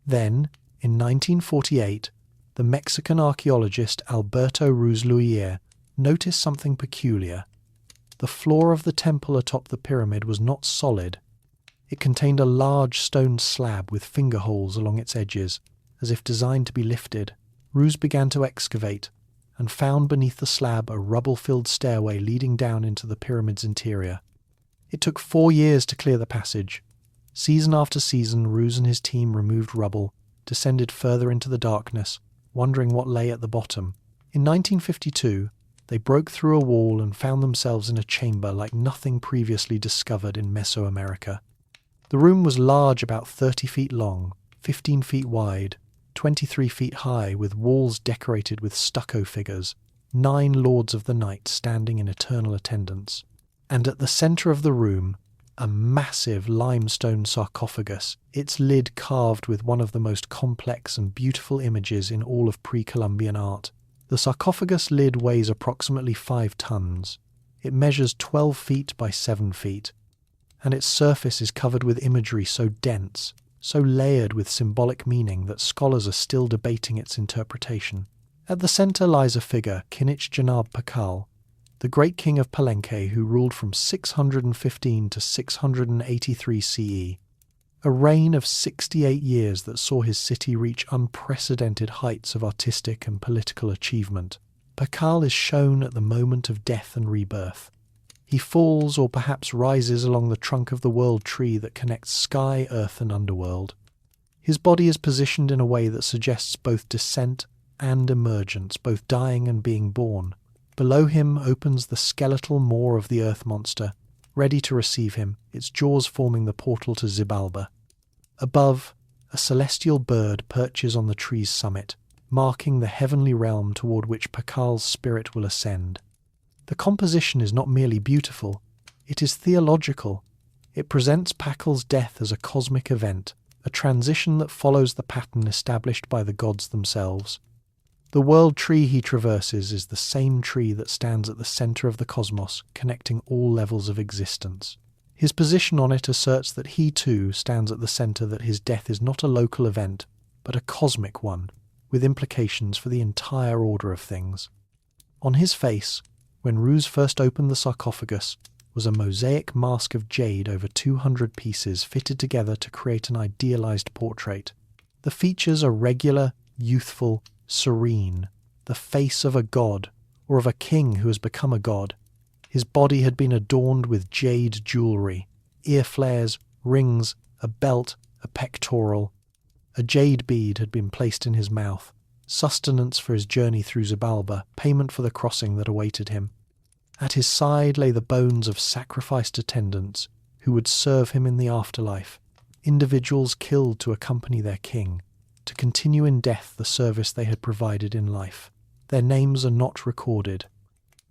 Speaker 1: Then, in 1948, the Mexican archaeologist Alberto Ruz-Luyer noticed something peculiar. The floor of the temple atop the pyramid was not solid. It contained a large stone slab with finger holes along its edges, as if designed to be lifted. Ruz began to excavate, and found beneath the slab a rubble-filled stairway leading down into the pyramid's interior. It took 4 years to clear the passage. Season after season, Ruz and his team removed rubble, descended further into the darkness, wondering what lay at the bottom. In 1952, they broke through a wall and found themselves in a chamber like nothing previously discovered in Mesoamerica. The room was large, about 30 feet long, 15 feet wide, 23 feet high, with walls decorated with stucco figures, 9 lords of the night standing in eternal attendance. And at the centre of the room, a massive limestone sarcophagus, its lid carved with one of the most complex and beautiful images in all of pre-Columbian art. The sarcophagus lid weighs approximately 5 tons. It measures 12 feet by 7 feet, and its surface is covered with imagery so dense, so layered with symbolic meaning that scholars are still debating its interpretation. At the centre lies a figure, Kinich Janab Pakal, the great king of Palenque who ruled from 615 to 683 CE, a reign of 68 years that saw his city reach unprecedented heights of artistic and political achievement. Pakal is shown at the moment of death and rebirth. He falls or perhaps rises along the trunk of the world tree that connects sky, earth and underworld. His body is positioned in a way that suggests both descent and emergence, both dying and being born. Below him opens the skeletal maw of the earth monster, ready to receive him, its jaws forming the portal to Xibalba. Above, a celestial bird perches on the tree's summit, marking the heavenly realm toward which Pakal's spirit will ascend. The composition is not merely beautiful, it is theological. It presents Pakal's death as a cosmic event, a transition that follows the pattern established by the gods themselves. The world tree he traverses is the same tree that stands at the centre of the cosmos, connecting all levels of existence. His position on it asserts that he too stands at the centre, that his death is not a local event, but a cosmic one, with implications for the entire order of things. On his face, when Ruz first opened the sarcophagus, was a mosaic mask of jade over 200 pieces fitted together to create an idealized portrait. The features are regular, youthful, serene, the face of a god, or of a king who has become a god. His body had been adorned with jade jewellery, ear flares, rings, a belt, a pectoral. A jade bead had been placed in his mouth, sustenance for his journey through Xibalba, payment for the crossing that awaited him. At his side lay the bones of sacrificed attendants who would serve him in the afterlife, individuals killed to accompany their king, to continue in death the service they had provided in life. Their names are not recorded.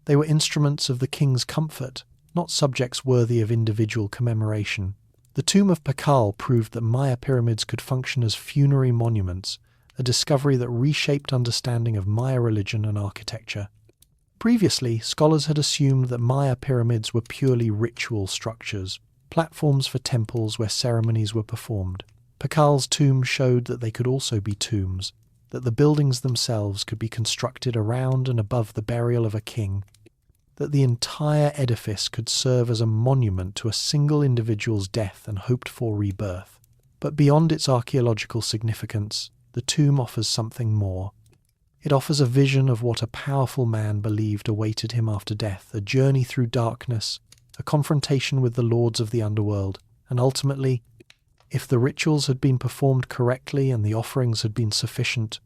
Speaker 1: They were instruments of the king's comfort, not subjects worthy of individual commemoration. The tomb of Pakal proved that Maya pyramids could function as funerary monuments, a discovery that reshaped understanding of Maya religion and architecture. Previously, scholars had assumed that Maya pyramids were purely ritual structures, platforms for temples where ceremonies were performed. Pakal's tomb showed that they could also be tombs, that the buildings themselves could be constructed around and above the burial of a king, that the entire edifice could serve as a monument to a single individual's death and hoped-for rebirth. But beyond its archaeological significance, the tomb offers something more. It offers a vision of what a powerful man believed awaited him after death, a journey through darkness, a confrontation with the lords of the underworld, and ultimately, if the rituals had been performed correctly and the offerings had been sufficient,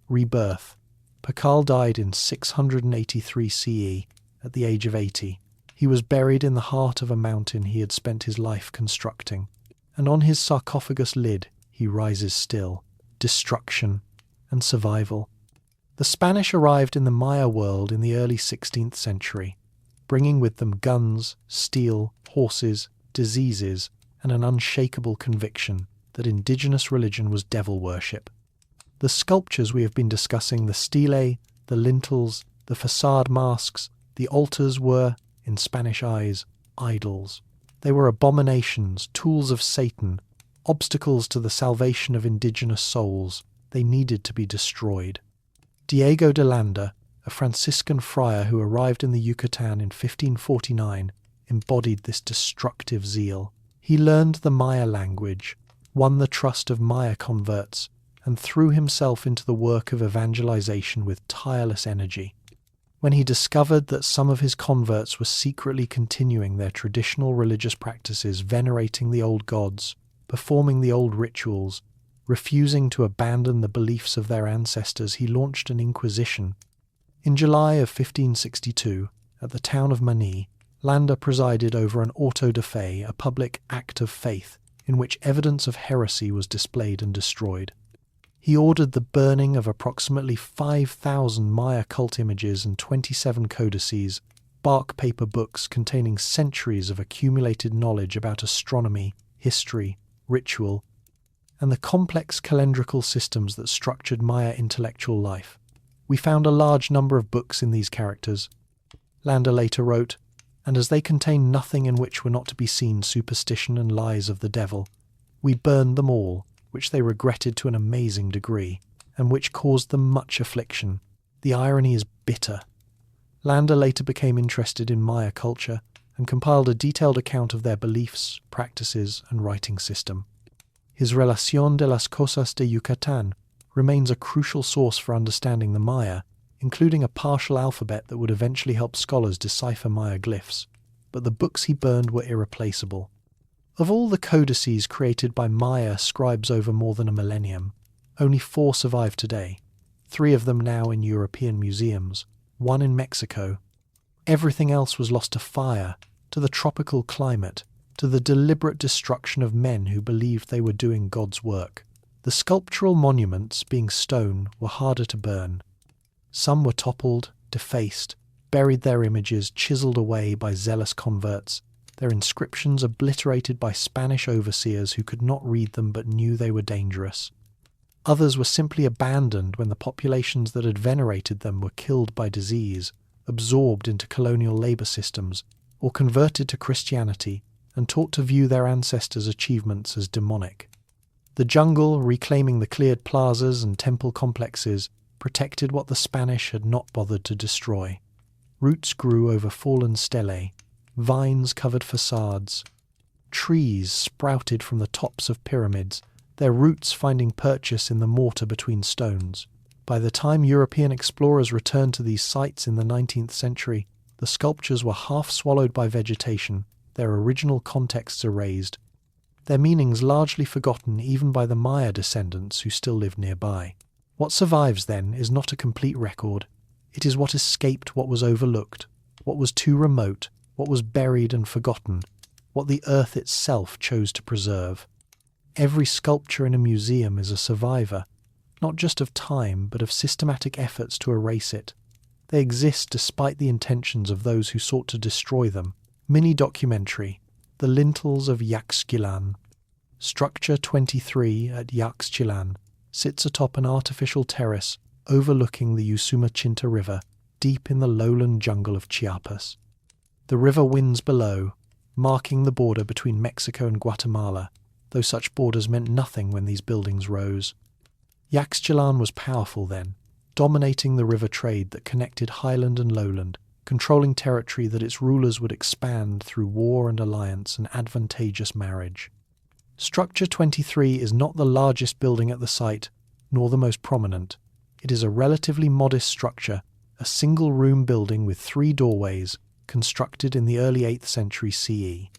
Speaker 1: rebirth. Pakal died in 683 CE at the age of 80. He was buried in the heart of a mountain he had spent his life constructing, and on his sarcophagus lid he rises still, destruction and survival. The Spanish arrived in the Maya world in the early 16th century, bringing with them guns, steel, horses, diseases, and an unshakable conviction that indigenous religion was devil worship. The sculptures we have been discussing, the stelae, the lintels, the facade masks, the altars were, in Spanish eyes, idols. They were abominations, tools of Satan, obstacles to the salvation of indigenous souls. They needed to be destroyed. Diego de Landa, a Franciscan friar who arrived in the Yucatan in 1549, embodied this destructive zeal. He learned the Maya language, won the trust of Maya converts, and threw himself into the work of evangelization with tireless energy. When he discovered that some of his converts were secretly continuing their traditional religious practices, venerating the old gods, performing the old rituals, refusing to abandon the beliefs of their ancestors, he launched an inquisition. In July of 1562, at the town of Mani, Landa presided over an auto de fe, a public act of faith, in which evidence of heresy was displayed and destroyed. He ordered the burning of approximately 5,000 Maya cult images and 27 codices, bark paper books containing centuries of accumulated knowledge about astronomy, history, ritual, and the complex calendrical systems that structured Maya intellectual life. We found a large number of books in these characters. Landa later wrote, and as they contained nothing in which were not to be seen superstition and lies of the devil, we burned them all, which they regretted to an amazing degree, and which caused them much affliction. The irony is bitter. Landa later became interested in Maya culture and compiled a detailed account of their beliefs, practices, and writing system. His Relación de las Cosas de Yucatán remains a crucial source for understanding the Maya, including a partial alphabet that would eventually help scholars decipher Maya glyphs, but the books he burned were irreplaceable. Of all the codices created by Maya scribes over more than a millennium, only 4 survive today, 3 of them now in European museums, 1 in Mexico. Everything else was lost to fire, to the tropical climate, to the deliberate destruction of men who believed they were doing God's work. The sculptural monuments, being stone, were harder to burn. Some were toppled, defaced, buried their images chiselled away by zealous converts, their inscriptions obliterated by Spanish overseers who could not read them but knew they were dangerous. Others were simply abandoned when the populations that had venerated them were killed by disease, absorbed into colonial labour systems, or converted to Christianity and taught to view their ancestors' achievements as demonic. The jungle, reclaiming the cleared plazas and temple complexes, protected what the Spanish had not bothered to destroy. Roots grew over fallen stelae, vines covered facades, trees sprouted from the tops of pyramids, their roots finding purchase in the mortar between stones. By the time European explorers returned to these sites in the 19th century, the sculptures were half swallowed by vegetation, their original contexts erased, their meanings largely forgotten even by the Maya descendants who still live nearby. What survives, then, is not a complete record. It is what escaped what was overlooked, what was too remote, what was buried and forgotten, what the earth itself chose to preserve. Every sculpture in a museum is a survivor, not just of time, but of systematic efforts to erase it. They exist despite the intentions of those who sought to destroy them. Mini-documentary, The Lintels of Yaxchilan. Structure 23 at Yaxchilan sits atop an artificial terrace overlooking the Usumacinta River, deep in the lowland jungle of Chiapas. The river winds below, marking the border between Mexico and Guatemala, though such borders meant nothing when these buildings rose. Yaxchilan was powerful then, dominating the river trade that connected highland and lowland, controlling territory that its rulers would expand through war and alliance and advantageous marriage. Structure 23 is not the largest building at the site, nor the most prominent. It is a relatively modest structure, a single-room building with 3 doorways, constructed in the early 8th century CE.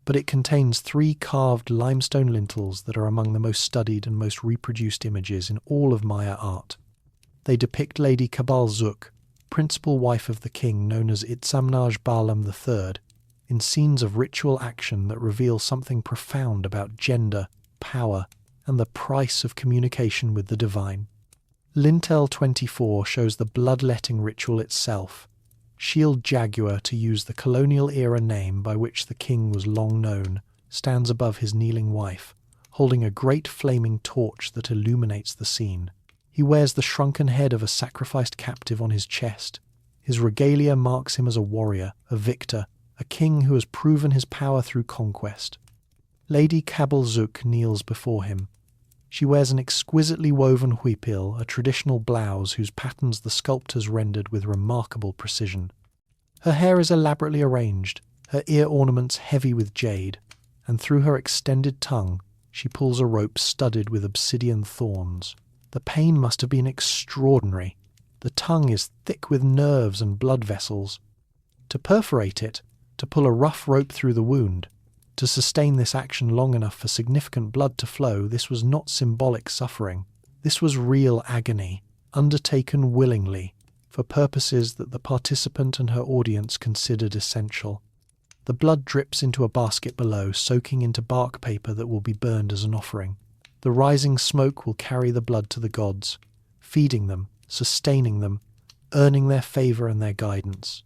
Speaker 1: But it contains 3 carved limestone lintels that are among the most studied and most reproduced images in all of Maya art. They depict Lady Kabal Zuk, principal wife of the king known as Itzamnaj Baalam III, in scenes of ritual action that reveal something profound about gender, power, and the price of communication with the divine. Lintel 24 shows the bloodletting ritual itself. Shield Jaguar, to use the colonial-era name by which the king was long known, stands above his kneeling wife, holding a great flaming torch that illuminates the scene. He wears the shrunken head of a sacrificed captive on his chest. His regalia marks him as a warrior, a victor, a king who has proven his power through conquest. Lady Kabal Zuk kneels before him. She wears an exquisitely woven huipil, a traditional blouse whose patterns the sculptors rendered with remarkable precision. Her hair is elaborately arranged, her ear ornaments heavy with jade, and through her extended tongue she pulls a rope studded with obsidian thorns. The pain must have been extraordinary. The tongue is thick with nerves and blood vessels. To perforate it, to pull a rough rope through the wound, to sustain this action long enough for significant blood to flow, this was not symbolic suffering. This was real agony, undertaken willingly, for purposes that the participant and her audience considered essential. The blood drips into a basket below, soaking into bark paper that will be burned as an offering. The rising smoke will carry the blood to the gods, feeding them, sustaining them, earning their favour and their guidance.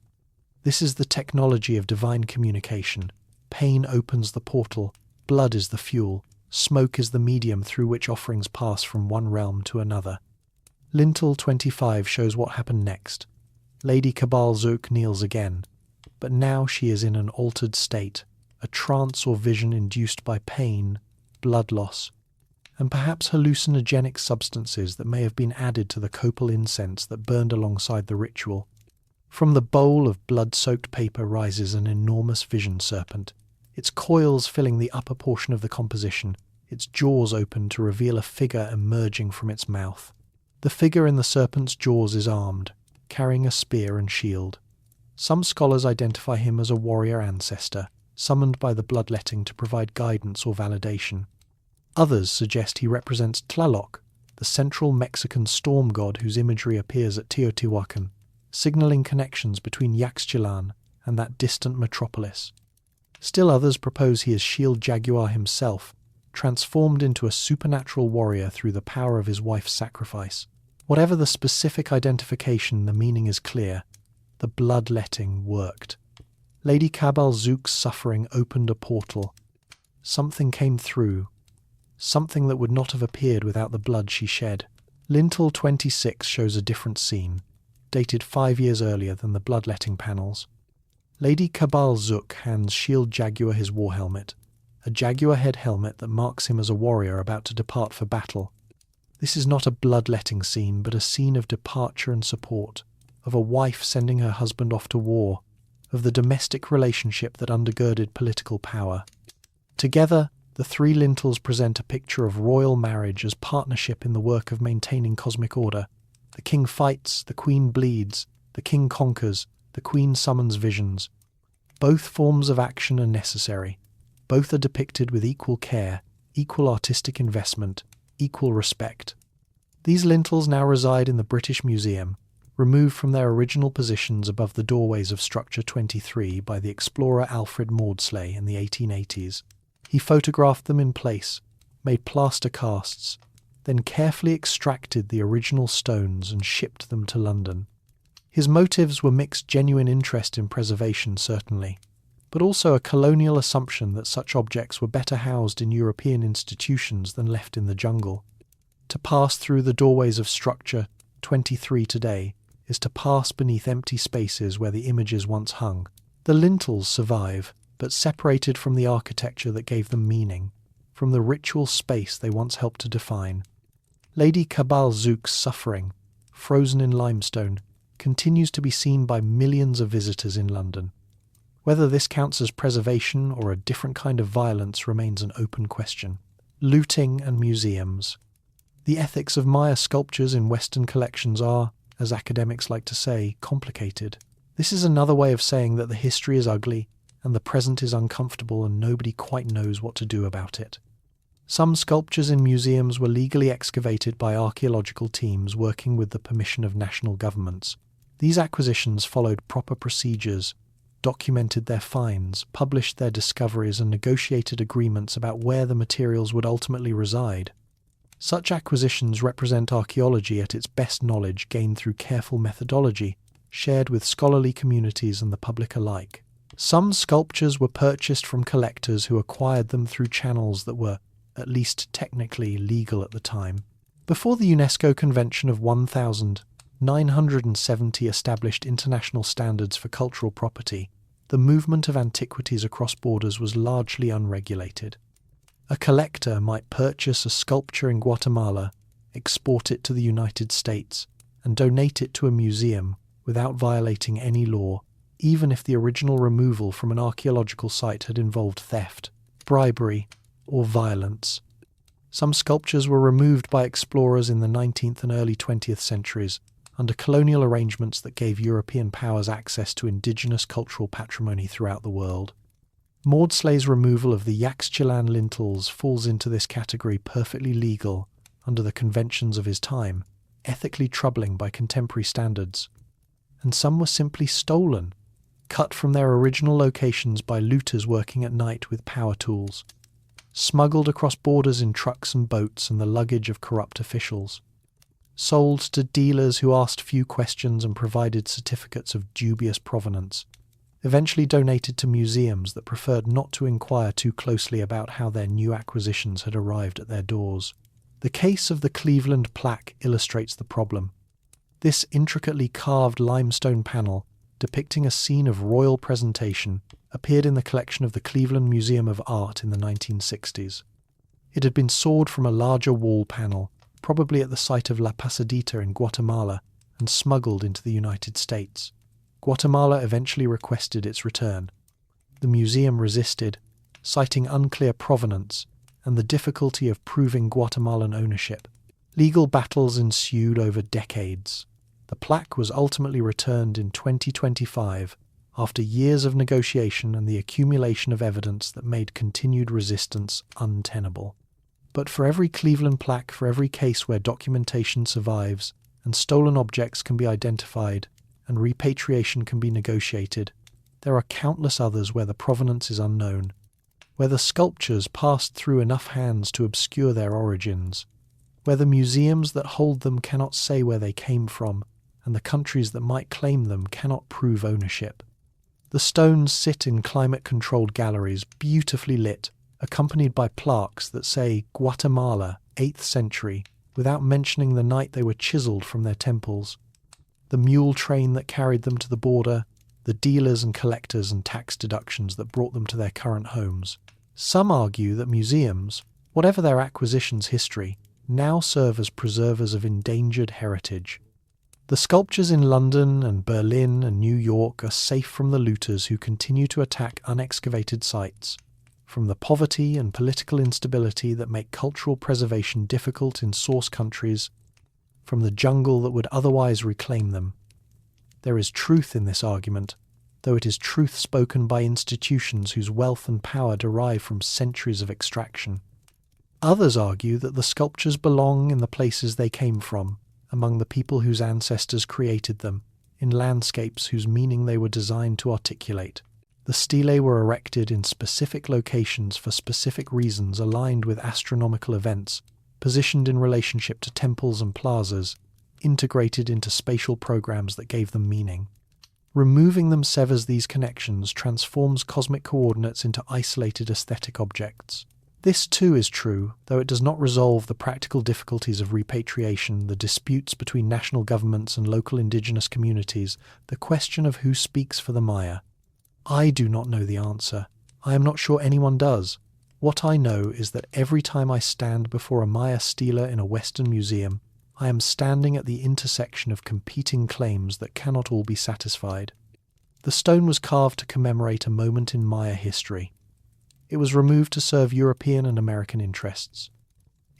Speaker 1: This is the technology of divine communication. Pain opens the portal, blood is the fuel, smoke is the medium through which offerings pass from one realm to another. Lintel 25 shows what happened next. Lady Kabal Zuk kneels again, but now she is in an altered state, a trance or vision induced by pain, blood loss, and perhaps hallucinogenic substances that may have been added to the copal incense that burned alongside the ritual. From the bowl of blood-soaked paper rises an enormous vision serpent, its coils filling the upper portion of the composition, its jaws open to reveal a figure emerging from its mouth. The figure in the serpent's jaws is armed, carrying a spear and shield. Some scholars identify him as a warrior ancestor, summoned by the bloodletting to provide guidance or validation. Others suggest he represents Tlaloc, the central Mexican storm god whose imagery appears at Teotihuacan, signalling connections between Yaxchilan and that distant metropolis. Still others propose he is Shield Jaguar himself, transformed into a supernatural warrior through the power of his wife's sacrifice. Whatever the specific identification, the meaning is clear. The bloodletting worked. Lady Kabal Zuk's suffering opened a portal. Something came through. Something that would not have appeared without the blood she shed. Lintel 26 shows a different scene, dated 5 years earlier than the bloodletting panels. Lady Kabal Zuk hands Shield Jaguar his war helmet, a jaguar head helmet that marks him as a warrior about to depart for battle. This is not a bloodletting scene, but a scene of departure and support, of a wife sending her husband off to war, of the domestic relationship that undergirded political power. Together, the 3 lintels present a picture of royal marriage as partnership in the work of maintaining cosmic order. The king fights, the queen bleeds, the king conquers, the queen summons visions. Both forms of action are necessary. Both are depicted with equal care, equal artistic investment, equal respect. These lintels now reside in the British Museum, removed from their original positions above the doorways of Structure 23 by the explorer Alfred Maudslay in the 1880s. He photographed them in place, made plaster casts, then carefully extracted the original stones and shipped them to London. His motives were mixed genuine interest in preservation, certainly, but also a colonial assumption that such objects were better housed in European institutions than left in the jungle. To pass through the doorways of Structure 23 today is to pass beneath empty spaces where the images once hung. The lintels survive, but separated from the architecture that gave them meaning, from the ritual space they once helped to define. Lady Kabal Zuk's suffering, frozen in limestone, continues to be seen by millions of visitors in London. Whether this counts as preservation or a different kind of violence remains an open question. Looting and museums. The ethics of Maya sculptures in Western collections are, as academics like to say, complicated. This is another way of saying that the history is ugly and the present is uncomfortable and nobody quite knows what to do about it. Some sculptures in museums were legally excavated by archaeological teams working with the permission of national governments. These acquisitions followed proper procedures, documented their finds, published their discoveries, and negotiated agreements about where the materials would ultimately reside. Such acquisitions represent archaeology at its best knowledge gained through careful methodology, shared with scholarly communities and the public alike. Some sculptures were purchased from collectors who acquired them through channels that were, at least technically, legal at the time. Before the UNESCO Convention of 1970 established international standards for cultural property, the movement of antiquities across borders was largely unregulated. A collector might purchase a sculpture in Guatemala, export it to the United States, and donate it to a museum without violating any law, even if the original removal from an archaeological site had involved theft, bribery, or violence. Some sculptures were removed by explorers in the 19th and early 20th centuries under colonial arrangements that gave European powers access to indigenous cultural patrimony throughout the world. Maudslay's removal of the Yaxchilan lintels falls into this category, perfectly legal under the conventions of his time, ethically troubling by contemporary standards. And some were simply stolen, cut from their original locations by looters working at night with power tools, smuggled across borders in trucks and boats and the luggage of corrupt officials, sold to dealers who asked few questions and provided certificates of dubious provenance, eventually donated to museums that preferred not to inquire too closely about how their new acquisitions had arrived at their doors. The case of the Cleveland plaque illustrates the problem. This intricately carved limestone panel, depicting a scene of royal presentation, appeared in the collection of the Cleveland Museum of Art in the 1960s. It had been sawed from a larger wall panel, probably at the site of La Pasadita in Guatemala, and smuggled into the United States. Guatemala eventually requested its return. The museum resisted, citing unclear provenance and the difficulty of proving Guatemalan ownership. Legal battles ensued over decades. The plaque was ultimately returned in 2025 after years of negotiation and the accumulation of evidence that made continued resistance untenable. But for every Cleveland plaque, for every case where documentation survives and stolen objects can be identified and repatriation can be negotiated, there are countless others where the provenance is unknown, where the sculptures passed through enough hands to obscure their origins, where the museums that hold them cannot say where they came from, and the countries that might claim them cannot prove ownership. The stones sit in climate-controlled galleries, beautifully lit, accompanied by plaques that say Guatemala, 8th century, without mentioning the night they were chiseled from their temples, the mule train that carried them to the border, the dealers and collectors and tax deductions that brought them to their current homes. Some argue that museums, whatever their acquisition's history, now serve as preservers of endangered heritage. The sculptures in London and Berlin and New York are safe from the looters who continue to attack unexcavated sites, from the poverty and political instability that make cultural preservation difficult in source countries, from the jungle that would otherwise reclaim them. There is truth in this argument, though it is truth spoken by institutions whose wealth and power derive from centuries of extraction. Others argue that the sculptures belong in the places they came from, among the people whose ancestors created them, in landscapes whose meaning they were designed to articulate. The stelae were erected in specific locations for specific reasons aligned with astronomical events, positioned in relationship to temples and plazas, integrated into spatial programs that gave them meaning. Removing them severs these connections, transforms cosmic coordinates into isolated aesthetic objects. This too is true, though it does not resolve the practical difficulties of repatriation, the disputes between national governments and local indigenous communities, the question of who speaks for the Maya. I do not know the answer. I am not sure anyone does. What I know is that every time I stand before a Maya stela in a Western museum, I am standing at the intersection of competing claims that cannot all be satisfied. The stone was carved to commemorate a moment in Maya history. It was removed to serve European and American interests.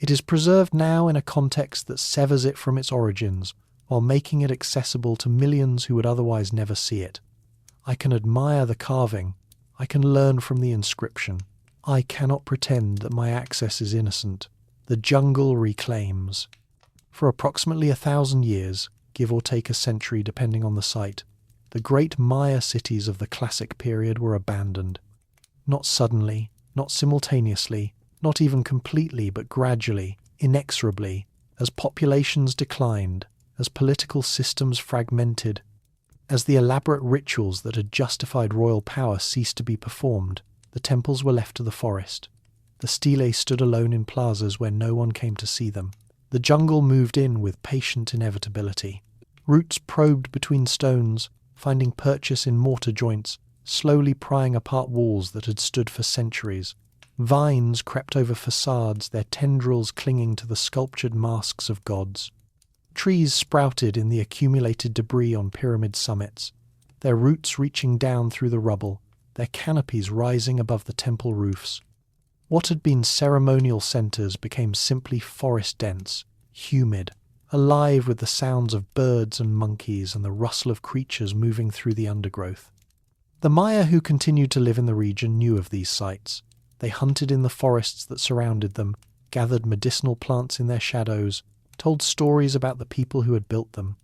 Speaker 1: It is preserved now in a context that severs it from its origins, while making it accessible to millions who would otherwise never see it. I can admire the carving. I can learn from the inscription. I cannot pretend that my access is innocent. The jungle reclaims. For approximately 1,000 years, give or take a century depending on the site, the great Maya cities of the classic period were abandoned. Not suddenly, not simultaneously, not even completely, but gradually, inexorably, as populations declined, as political systems fragmented, as the elaborate rituals that had justified royal power ceased to be performed, the temples were left to the forest. The stelae stood alone in plazas where no one came to see them. The jungle moved in with patient inevitability. Roots probed between stones, finding purchase in mortar joints, slowly prying apart walls that had stood for centuries. Vines crept over facades, their tendrils clinging to the sculptured masks of gods. Trees sprouted in the accumulated debris on pyramid summits, their roots reaching down through the rubble, their canopies rising above the temple roofs. What had been ceremonial centres became simply forest-dense, humid, alive with the sounds of birds and monkeys and the rustle of creatures moving through the undergrowth. The Maya who continued to live in the region knew of these sights. They hunted in the forests that surrounded them, gathered medicinal plants in their shadows, told stories about the people who had built them.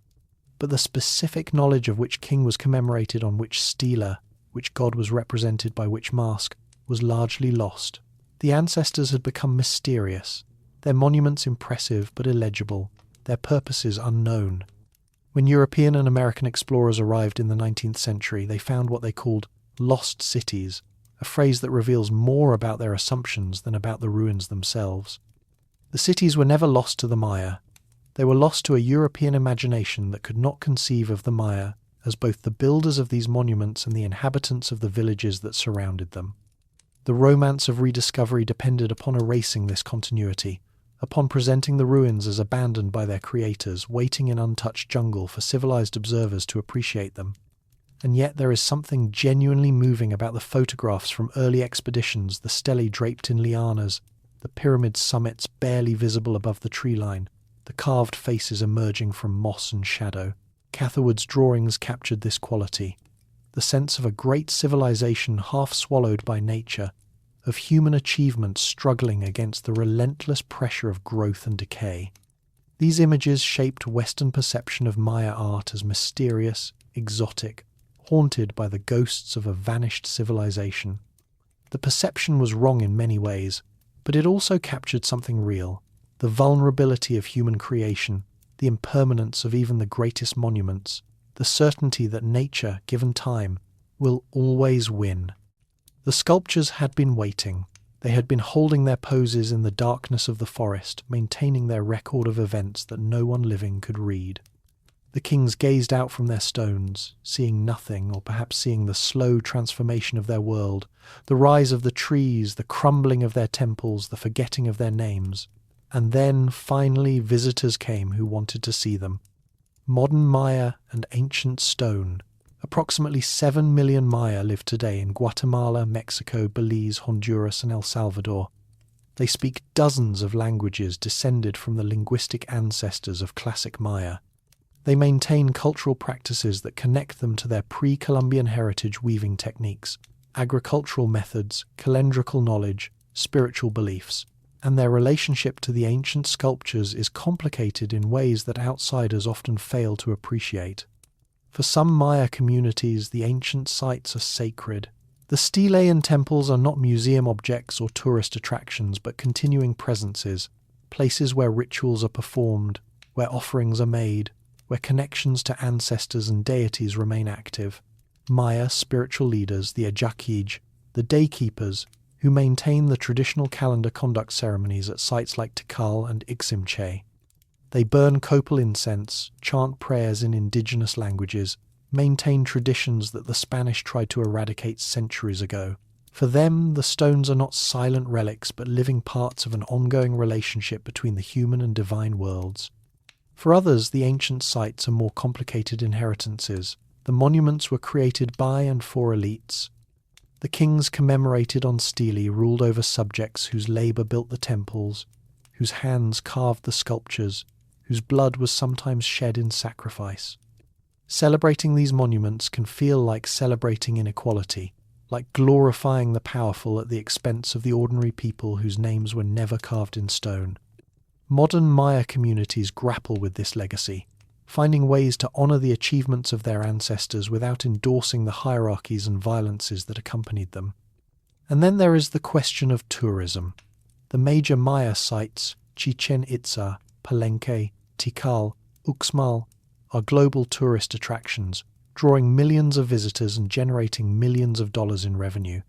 Speaker 1: But the specific knowledge of which king was commemorated on which stela, which god was represented by which mask, was largely lost. The ancestors had become mysterious, their monuments impressive but illegible, their purposes unknown. When European and American explorers arrived in the 19th century, they found what they called lost cities, a phrase that reveals more about their assumptions than about the ruins themselves. The cities were never lost to the Maya. They were lost to a European imagination that could not conceive of the Maya as both the builders of these monuments and the inhabitants of the villages that surrounded them. The romance of rediscovery depended upon erasing this continuity, upon presenting the ruins as abandoned by their creators, waiting in untouched jungle for civilized observers to appreciate them. And yet there is something genuinely moving about the photographs from early expeditions, the stelae draped in lianas, the pyramid summits barely visible above the tree line, the carved faces emerging from moss and shadow. Catherwood's drawings captured this quality, the sense of a great civilization half swallowed by nature, of human achievement struggling against the relentless pressure of growth and decay. These images shaped Western perception of Maya art as mysterious, exotic, haunted by the ghosts of a vanished civilization. The perception was wrong in many ways, but it also captured something real, the vulnerability of human creation, the impermanence of even the greatest monuments, the certainty that nature, given time, will always win. The sculptures had been waiting. They had been holding their poses in the darkness of the forest, maintaining their record of events that no one living could read. The kings gazed out from their stones, seeing nothing, or perhaps seeing the slow transformation of their world, the rise of the trees, the crumbling of their temples, the forgetting of their names. And then, finally, visitors came who wanted to see them. Modern Maya and ancient stone. Approximately 7 million Maya live today in Guatemala, Mexico, Belize, Honduras, and El Salvador. They speak dozens of languages descended from the linguistic ancestors of classic Maya. They maintain cultural practices that connect them to their pre-Columbian heritage weaving techniques, agricultural methods, calendrical knowledge, spiritual beliefs, and their relationship to the ancient sculptures is complicated in ways that outsiders often fail to appreciate. For some Maya communities, the ancient sites are sacred. The stelae and temples are not museum objects or tourist attractions, but continuing presences, places where rituals are performed, where offerings are made, where connections to ancestors and deities remain active. Maya spiritual leaders, the Ajakij, the daykeepers, who maintain the traditional calendar conduct ceremonies at sites like Tikal and Iximche. They burn copal incense, chant prayers in indigenous languages, maintain traditions that the Spanish tried to eradicate centuries ago. For them, the stones are not silent relics but living parts of an ongoing relationship between the human and divine worlds. For others, the ancient sites are more complicated inheritances. The monuments were created by and for elites. The kings commemorated on stelae ruled over subjects whose labour built the temples, whose hands carved the sculptures, whose blood was sometimes shed in sacrifice. Celebrating these monuments can feel like celebrating inequality, like glorifying the powerful at the expense of the ordinary people whose names were never carved in stone. Modern Maya communities grapple with this legacy, finding ways to honor the achievements of their ancestors without endorsing the hierarchies and violences that accompanied them. And then there is the question of tourism. The major Maya sites, Chichen Itza, Palenque, Tikal, Uxmal, are global tourist attractions, drawing millions of visitors and generating millions of dollars in revenue.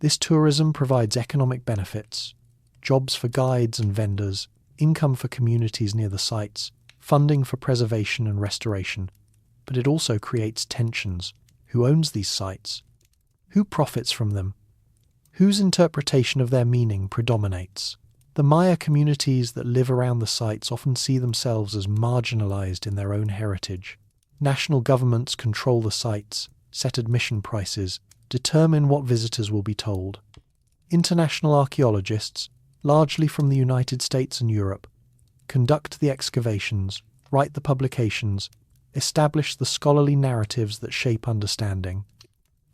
Speaker 1: This tourism provides economic benefits, jobs for guides and vendors, income for communities near the sites, funding for preservation and restoration. But it also creates tensions. Who owns these sites? Who profits from them? Whose interpretation of their meaning predominates? The Maya communities that live around the sites often see themselves as marginalized in their own heritage. National governments control the sites, set admission prices, determine what visitors will be told. International archaeologists, largely from the United States and Europe, conduct the excavations, write the publications, establish the scholarly narratives that shape understanding.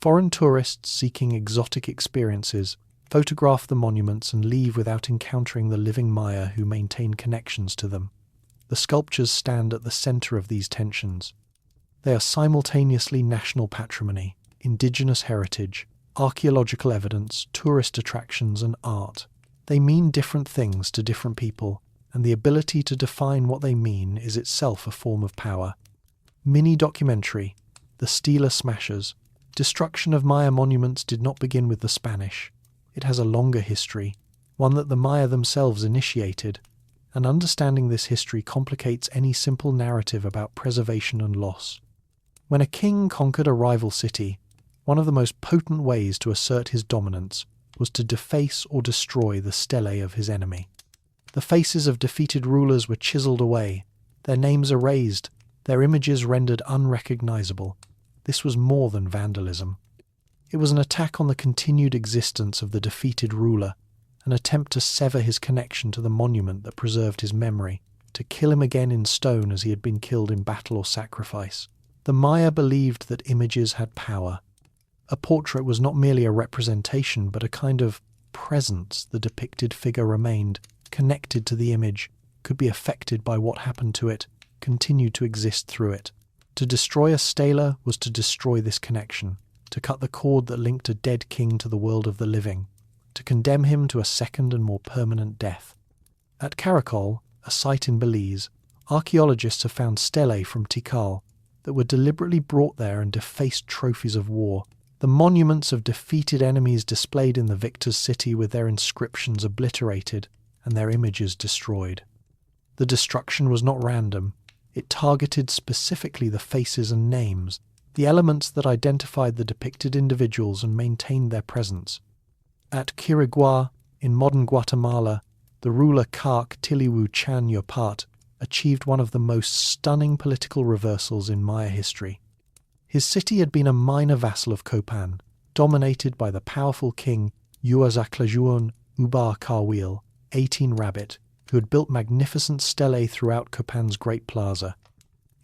Speaker 1: Foreign tourists seeking exotic experiences photograph the monuments and leave without encountering the living Maya who maintain connections to them. The sculptures stand at the center of these tensions. They are simultaneously national patrimony, indigenous heritage, archaeological evidence, tourist attractions, and art. They mean different things to different people, and the ability to define what they mean is itself a form of power. Mini-documentary, The Stela Smashers. Destruction of Maya monuments did not begin with the Spanish. It has a longer history, one that the Maya themselves initiated, and understanding this history complicates any simple narrative about preservation and loss. When a king conquered a rival city, one of the most potent ways to assert his dominance was to deface or destroy the stelae of his enemy. The faces of defeated rulers were chiseled away, their names erased, their images rendered unrecognizable. This was more than vandalism. It was an attack on the continued existence of the defeated ruler, an attempt to sever his connection to the monument that preserved his memory, to kill him again in stone as he had been killed in battle or sacrifice. The Maya believed that images had power. A portrait was not merely a representation, but a kind of presence. The depicted figure remained, connected to the image, could be affected by what happened to it, continued to exist through it. To destroy a stela was to destroy this connection, to cut the cord that linked a dead king to the world of the living, to condemn him to a second and more permanent death. At Crackle, a site in Belize, archaeologists have found stelae from Tikal that were deliberately brought there and defaced trophies of war, the monuments of defeated enemies displayed in the victor's city with their inscriptions obliterated and their images destroyed. The destruction was not random. It targeted specifically the faces and names, the elements that identified the depicted individuals and maintained their presence. At Quirigua, in modern Guatemala, the ruler Kark Tiliwu Chan Yopat achieved one of the most stunning political reversals in Maya history. His city had been a minor vassal of Copan, dominated by the powerful king Uazaclajuon Ubar Karwil, 18 Rabbit, who had built magnificent stelae throughout Copan's Great Plaza.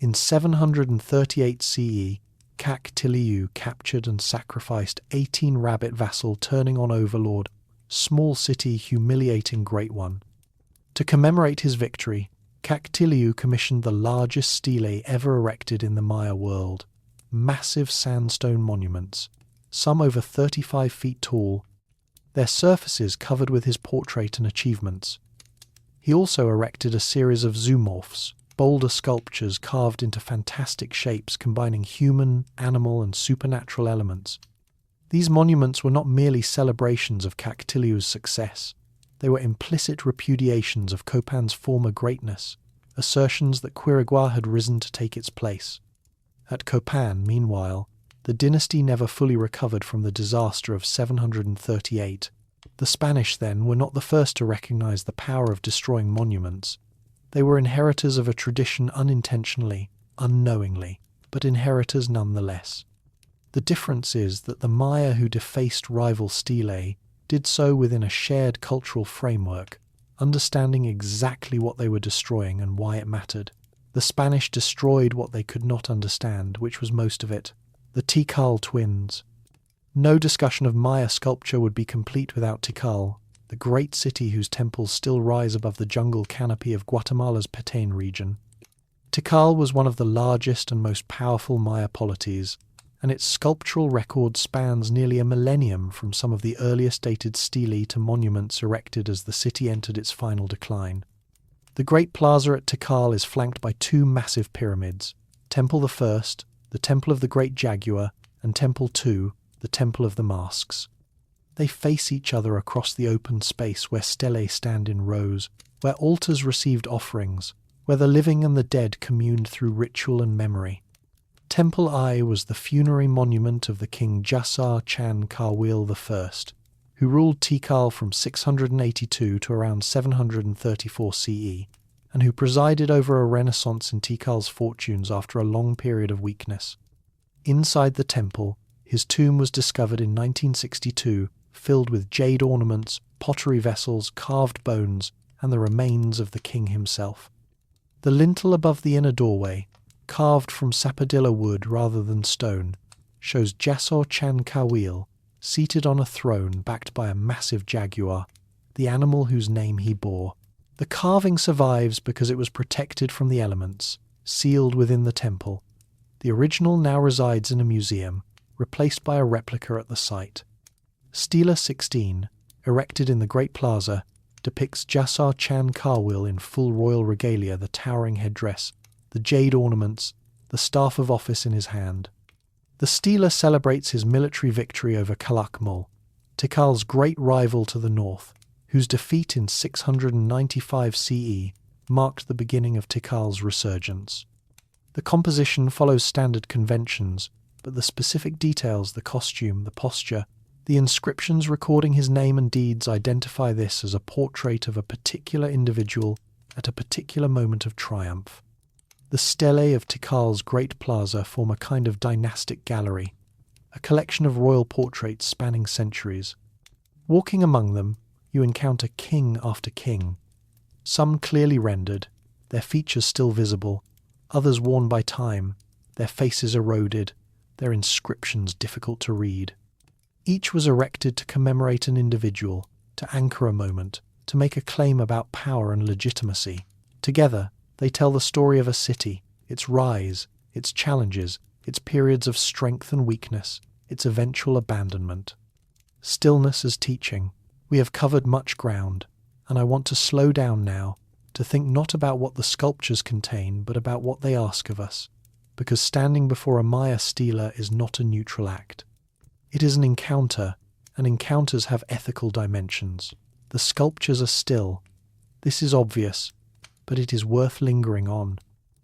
Speaker 1: In 738 CE, Kak Tiliu captured and sacrificed 18 Rabbit vassal turning on overlord, small city humiliating great one. To commemorate his victory, Kak Tiliu commissioned the largest stelae ever erected in the Maya world. Massive sandstone monuments, some over 35 feet tall, their surfaces covered with his portrait and achievements. He also erected a series of zoomorphs, boulder sculptures carved into fantastic shapes combining human, animal, and supernatural elements. These monuments were not merely celebrations of Cactiliu's success. They were implicit repudiations of Copan's former greatness, assertions that Quirigua had risen to take its place. At Copan, meanwhile, the dynasty never fully recovered from the disaster of 738. The Spanish, then, were not the first to recognize the power of destroying monuments. They were inheritors of a tradition unintentionally, unknowingly, but inheritors nonetheless. The difference is that the Maya who defaced rival stelae did so within a shared cultural framework, understanding exactly what they were destroying and why it mattered. The Spanish destroyed what they could not understand, which was most of it. The Tikal twins. No discussion of Maya sculpture would be complete without Tikal, the great city whose temples still rise above the jungle canopy of Guatemala's Petén region. Tikal was one of the largest and most powerful Maya polities, and its sculptural record spans nearly a millennium, from some of the earliest dated stelae to monuments erected as the city entered its final decline. The Great Plaza at Tikal is flanked by two massive pyramids, Temple I, the Temple of the Great Jaguar, and Temple II, the Temple of the Masks. They face each other across the open space where stelae stand in rows, where altars received offerings, where the living and the dead communed through ritual and memory. Temple I was the funerary monument of the king Jasar Chan Karwil I, who ruled Tikal from 682 to around 734 CE, and who presided over a renaissance in Tikal's fortunes after a long period of weakness. Inside the temple, his tomb was discovered in 1962, filled with jade ornaments, pottery vessels, carved bones, and the remains of the king himself. The lintel above the inner doorway, carved from sapodilla wood rather than stone, shows Jasor Chan Karwil seated on a throne backed by a massive jaguar, the animal whose name he bore. The carving survives because it was protected from the elements, sealed within the temple. The original now resides in a museum, replaced by a replica at the site. Stela 16, erected in the Great Plaza, depicts Jasar Chan Karwil in full royal regalia, the towering headdress, the jade ornaments, the staff of office in his hand. The stela celebrates his military victory over Calakmul, Tikal's great rival to the north, whose defeat in 695 CE marked the beginning of Tikal's resurgence. The composition follows standard conventions, but the specific details, the costume, the posture, the inscriptions recording his name and deeds identify this as a portrait of a particular individual at a particular moment of triumph. The stelae of Tikal's Great Plaza form a kind of dynastic gallery, a collection of royal portraits spanning centuries. Walking among them, you encounter king after king, some clearly rendered, their features still visible, others worn by time, their faces eroded, their inscriptions difficult to read. Each was erected to commemorate an individual, to anchor a moment, to make a claim about power and legitimacy. Together, they tell the story of a city, its rise, its challenges, its periods of strength and weakness, its eventual abandonment. Stillness as teaching. We have covered much ground, and I want to slow down now, to think not about what the sculptures contain, but about what they ask of us, because standing before a Maya stela is not a neutral act. It is an encounter, and encounters have ethical dimensions. The sculptures are still. This is obvious, but it is worth lingering on.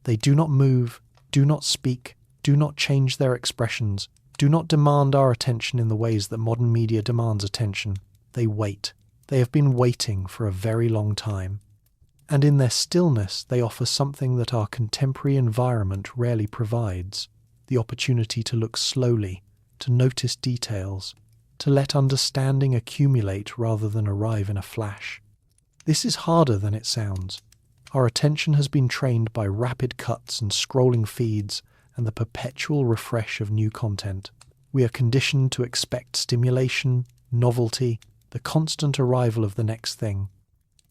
Speaker 1: They do not move, do not speak, do not change their expressions, do not demand our attention in the ways that modern media demands attention. They wait. They have been waiting for a very long time. And in their stillness, they offer something that our contemporary environment rarely provides: the opportunity to look slowly, to notice details, to let understanding accumulate rather than arrive in a flash. This is harder than it sounds. Our attention has been trained by rapid cuts and scrolling feeds and the perpetual refresh of new content. We are conditioned to expect stimulation, novelty, the constant arrival of the next thing.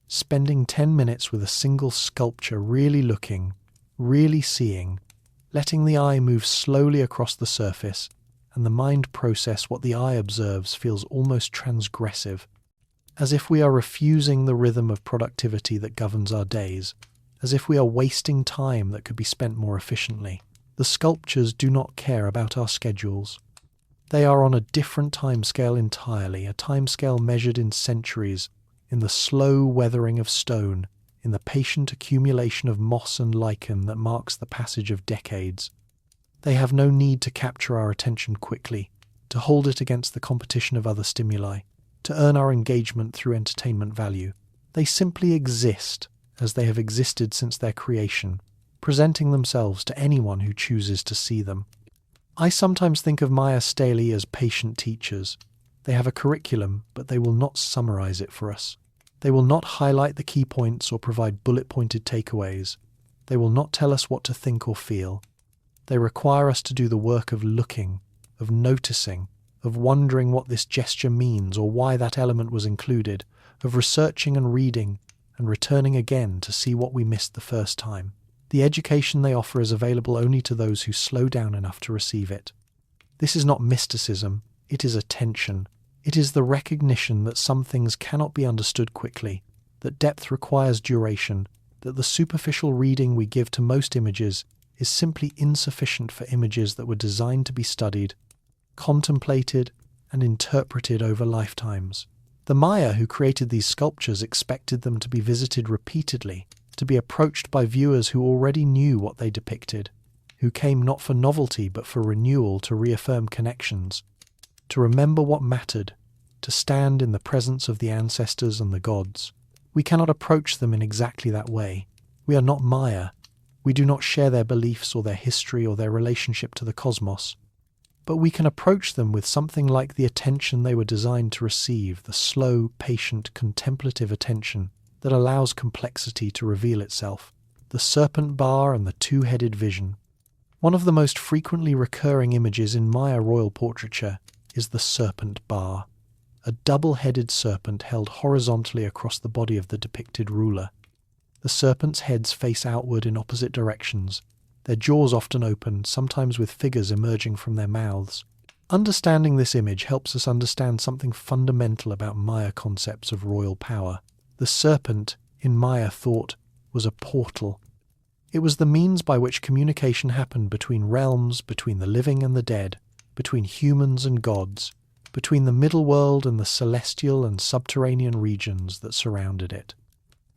Speaker 1: Spending 10 minutes with a single sculpture, really looking, really seeing, letting the eye move slowly across the surface, and the mind process what the eye observes, feels almost transgressive, as if we are refusing the rhythm of productivity that governs our days, as if we are wasting time that could be spent more efficiently. The sculptures do not care about our schedules. They are on a different timescale entirely, a timescale measured in centuries, in the slow weathering of stone, in the patient accumulation of moss and lichen that marks the passage of decades. They have no need to capture our attention quickly, to hold it against the competition of other stimuli, to earn our engagement through entertainment value. They simply exist, as they have existed since their creation, presenting themselves to anyone who chooses to see them. I sometimes think of Maya stelae as patient teachers. They have a curriculum, but they will not summarize it for us. They will not highlight the key points or provide bullet-pointed takeaways. They will not tell us what to think or feel. They require us to do the work of looking, of noticing, of wondering what this gesture means or why that element was included, of researching and reading, and returning again to see what we missed the first time. The education they offer is available only to those who slow down enough to receive it. This is not mysticism, it is attention. It is the recognition that some things cannot be understood quickly, that depth requires duration, that the superficial reading we give to most images is simply insufficient for images that were designed to be studied, contemplated, and interpreted over lifetimes. The Maya who created these sculptures expected them to be visited repeatedly, to be approached by viewers who already knew what they depicted, who came not for novelty but for renewal, to reaffirm connections, to remember what mattered, to stand in the presence of the ancestors and the gods. We cannot approach them in exactly that way. We are not Maya. We do not share their beliefs or their history or their relationship to the cosmos. But we can approach them with something like the attention they were designed to receive, the slow, patient, contemplative attention that allows complexity to reveal itself, the serpent bar and the two-headed vision. One of the most frequently recurring images in Maya royal portraiture is the serpent bar, a double-headed serpent held horizontally across the body of the depicted ruler. The serpent's heads face outward in opposite directions, their jaws often open, sometimes with figures emerging from their mouths. Understanding this image helps us understand something fundamental about Maya concepts of royal power. The serpent, in Maya thought, was a portal. It was the means by which communication happened between realms, between the living and the dead, between humans and gods, between the middle world and the celestial and subterranean regions that surrounded it.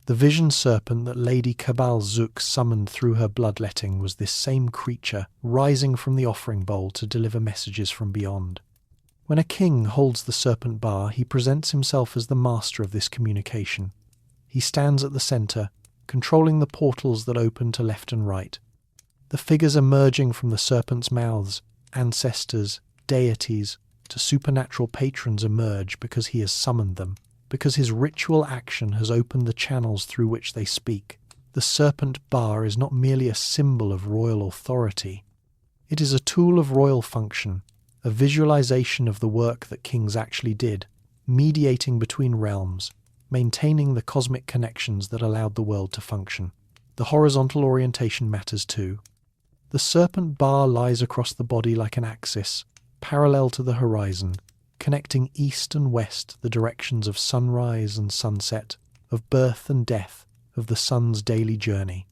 Speaker 1: The vision serpent that Lady Kabal Zuk summoned through her bloodletting was this same creature rising from the offering bowl to deliver messages from beyond. When a king holds the serpent bar, he presents himself as the master of this communication. He stands at the centre, controlling the portals that open to left and right. The figures emerging from the serpent's mouths, ancestors, deities, to supernatural patrons, emerge because he has summoned them, because his ritual action has opened the channels through which they speak. The serpent bar is not merely a symbol of royal authority. It is a tool of royal function, a visualization of the work that kings actually did, mediating between realms, maintaining the cosmic connections that allowed the world to function. The horizontal orientation matters too. The serpent bar lies across the body like an axis, parallel to the horizon, connecting east and west, the directions of sunrise and sunset, of birth and death, of the sun's daily journey.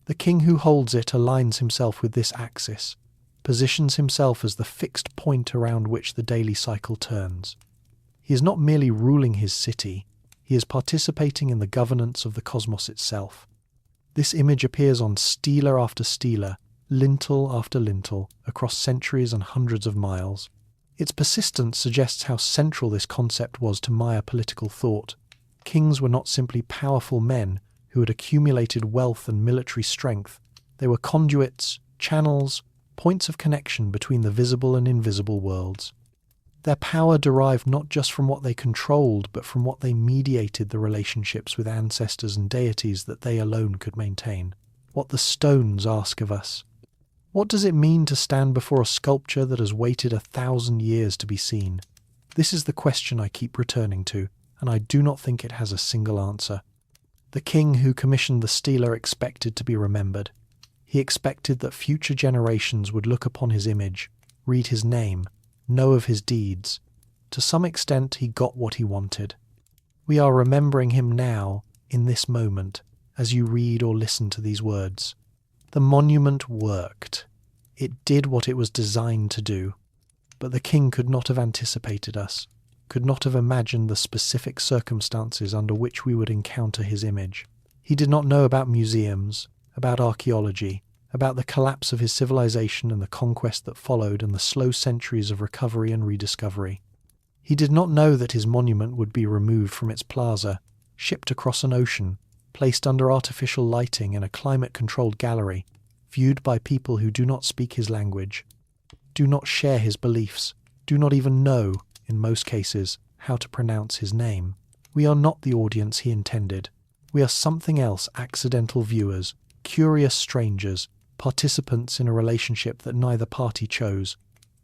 Speaker 1: The king who holds it aligns himself with this axis, positions himself as the fixed point around which the daily cycle turns. He is not merely ruling his city, he is participating in the governance of the cosmos itself. This image appears on stela after stela, lintel after lintel, across centuries and hundreds of miles. Its persistence suggests how central this concept was to Maya political thought. Kings were not simply powerful men who had accumulated wealth and military strength. They were conduits, channels, points of connection between the visible and invisible worlds. Their power derived not just from what they controlled, but from what they mediated, the relationships with ancestors and deities that they alone could maintain. What the stones ask of us. What does it mean to stand before a sculpture that has waited 1,000 years to be seen? This is the question I keep returning to, and I do not think it has a single answer. The king who commissioned the stela expected to be remembered. He expected that future generations would look upon his image, read his name, know of his deeds. To some extent, he got what he wanted. We are remembering him now, in this moment, as you read or listen to these words. The monument worked. It did what it was designed to do. But the king could not have anticipated us, could not have imagined the specific circumstances under which we would encounter his image. He did not know about museums, about archaeology, about the collapse of his civilization and the conquest that followed and the slow centuries of recovery and rediscovery. He did not know that his monument would be removed from its plaza, shipped across an ocean, placed under artificial lighting in a climate-controlled gallery, viewed by people who do not speak his language, do not share his beliefs, do not even know, in most cases, how to pronounce his name. We are not the audience he intended. We are something else, accidental viewers, curious strangers, participants in a relationship that neither party chose.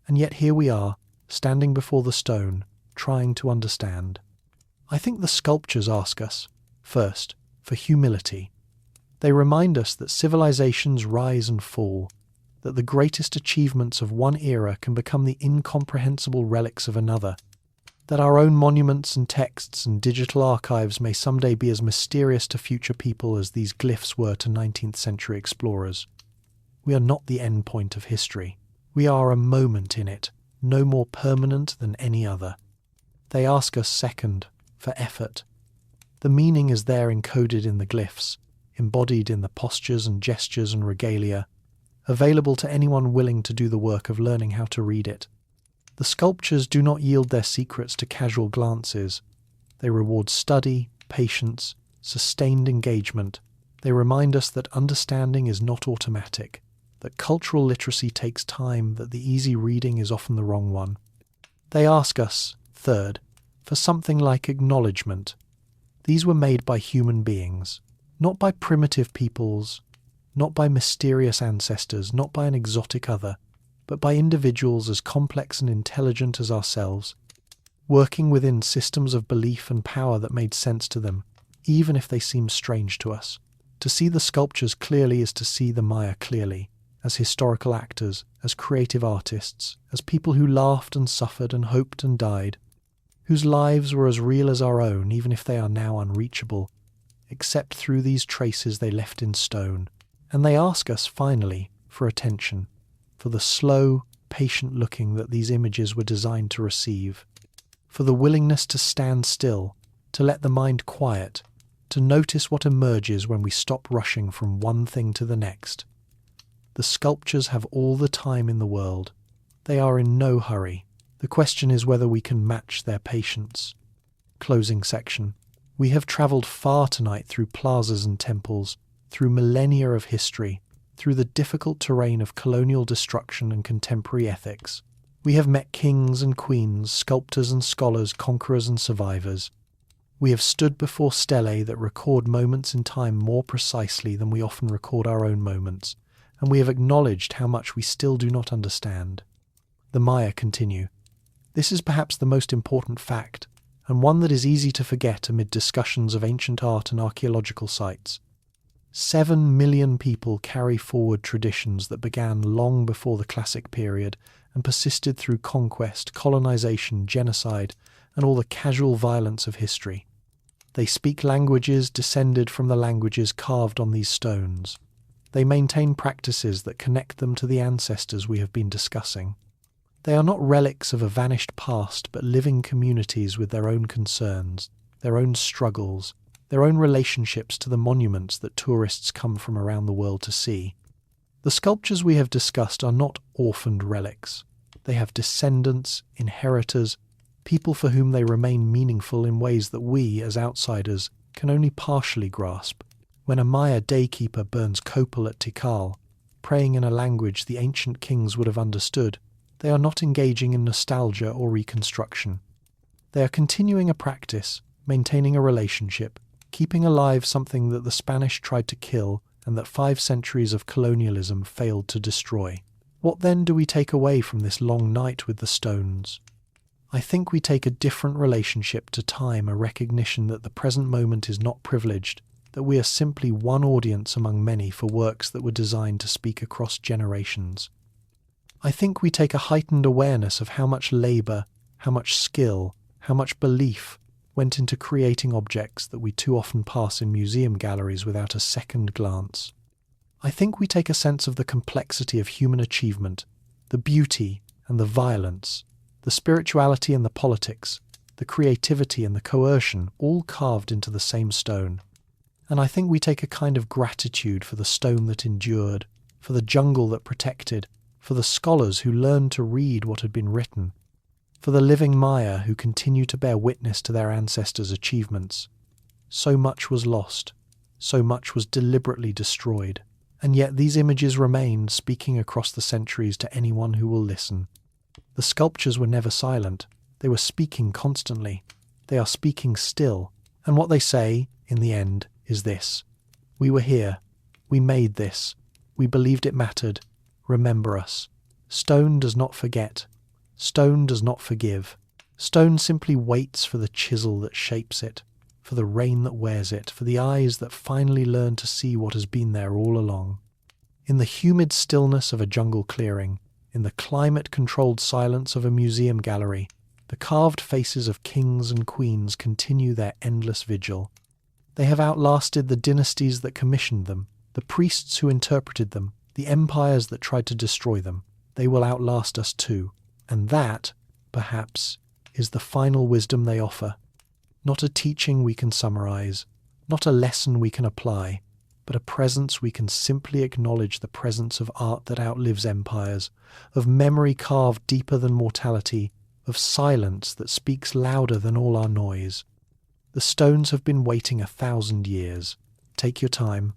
Speaker 1: And yet here we are, standing before the stone, trying to understand. I think the sculptures ask us, first, for humility. They remind us that civilizations rise and fall, that the greatest achievements of one era can become the incomprehensible relics of another, that our own monuments and texts and digital archives may someday be as mysterious to future people as these glyphs were to 19th century explorers. We are not the end point of history. We are a moment in it, no more permanent than any other. They ask us, second, for effort. The meaning is there encoded in the glyphs, embodied in the postures and gestures and regalia, available to anyone willing to do the work of learning how to read it. The sculptures do not yield their secrets to casual glances. They reward study, patience, sustained engagement. They remind us that understanding is not automatic, that cultural literacy takes time, that the easy reading is often the wrong one. They ask us, third, for something like acknowledgement. These were made by human beings, not by primitive peoples, not by mysterious ancestors, not by an exotic other, but by individuals as complex and intelligent as ourselves, working within systems of belief and power that made sense to them, even if they seemed strange to us. To see the sculptures clearly is to see the Maya clearly, as historical actors, as creative artists, as people who laughed and suffered and hoped and died, whose lives were as real as our own, even if they are now unreachable, except through these traces they left in stone. And they ask us, finally, for attention, for the slow, patient looking that these images were designed to receive, for the willingness to stand still, to let the mind quiet, to notice what emerges when we stop rushing from one thing to the next. The sculptures have all the time in the world. They are in no hurry. The question is whether we can match their patience. Closing section. We have travelled far tonight through plazas and temples, through millennia of history, through the difficult terrain of colonial destruction and contemporary ethics. We have met kings and queens, sculptors and scholars, conquerors and survivors. We have stood before stelae that record moments in time more precisely than we often record our own moments, and we have acknowledged how much we still do not understand. The Maya continue. This is perhaps the most important fact, and one that is easy to forget amid discussions of ancient art and archaeological sites. 7 million people carry forward traditions that began long before the Classic period and persisted through conquest, colonization, genocide, and all the casual violence of history. They speak languages descended from the languages carved on these stones. They maintain practices that connect them to the ancestors we have been discussing. They are not relics of a vanished past, but living communities with their own concerns, their own struggles, their own relationships to the monuments that tourists come from around the world to see. The sculptures we have discussed are not orphaned relics. They have descendants, inheritors, people for whom they remain meaningful in ways that we, as outsiders, can only partially grasp. When a Maya daykeeper burns copal at Tikal, praying in a language the ancient kings would have understood, they are not engaging in nostalgia or reconstruction. They are continuing a practice, maintaining a relationship, keeping alive something that the Spanish tried to kill and that 5 centuries of colonialism failed to destroy. What then do we take away from this long night with the stones? I think we take a different relationship to time, a recognition that the present moment is not privileged, that we are simply one audience among many for works that were designed to speak across generations. I think we take a heightened awareness of how much labour, how much skill, how much belief went into creating objects that we too often pass in museum galleries without a second glance. I think we take a sense of the complexity of human achievement, the beauty and the violence, the spirituality and the politics, the creativity and the coercion, all carved into the same stone. And I think we take a kind of gratitude for the stone that endured, for the jungle that protected, for the scholars who learned to read what had been written, for the living Maya who continue to bear witness to their ancestors' achievements. So much was lost, so much was deliberately destroyed, and yet these images remain, speaking across the centuries to anyone who will listen. The sculptures were never silent, they were speaking constantly. They are speaking still, And what they say, in the end, is this: we were here, we made this, we believed it mattered, remember us. Stone does not forget, stone does not forgive. Stone simply waits for the chisel that shapes it, for the rain that wears it, for the eyes that finally learn to see what has been there all along. In the humid stillness of a jungle clearing, in the climate-controlled silence of a museum gallery, the carved faces of kings and queens continue their endless vigil. They have outlasted the dynasties that commissioned them, the priests who interpreted them, the empires that tried to destroy them. They will outlast us too. And that, perhaps, is the final wisdom they offer. Not a teaching we can summarize, not a lesson we can apply, but a presence we can simply acknowledge, the presence of art that outlives empires, of memory carved deeper than mortality, of silence that speaks louder than all our noise. The stones have been waiting 1,000 years. Take your time,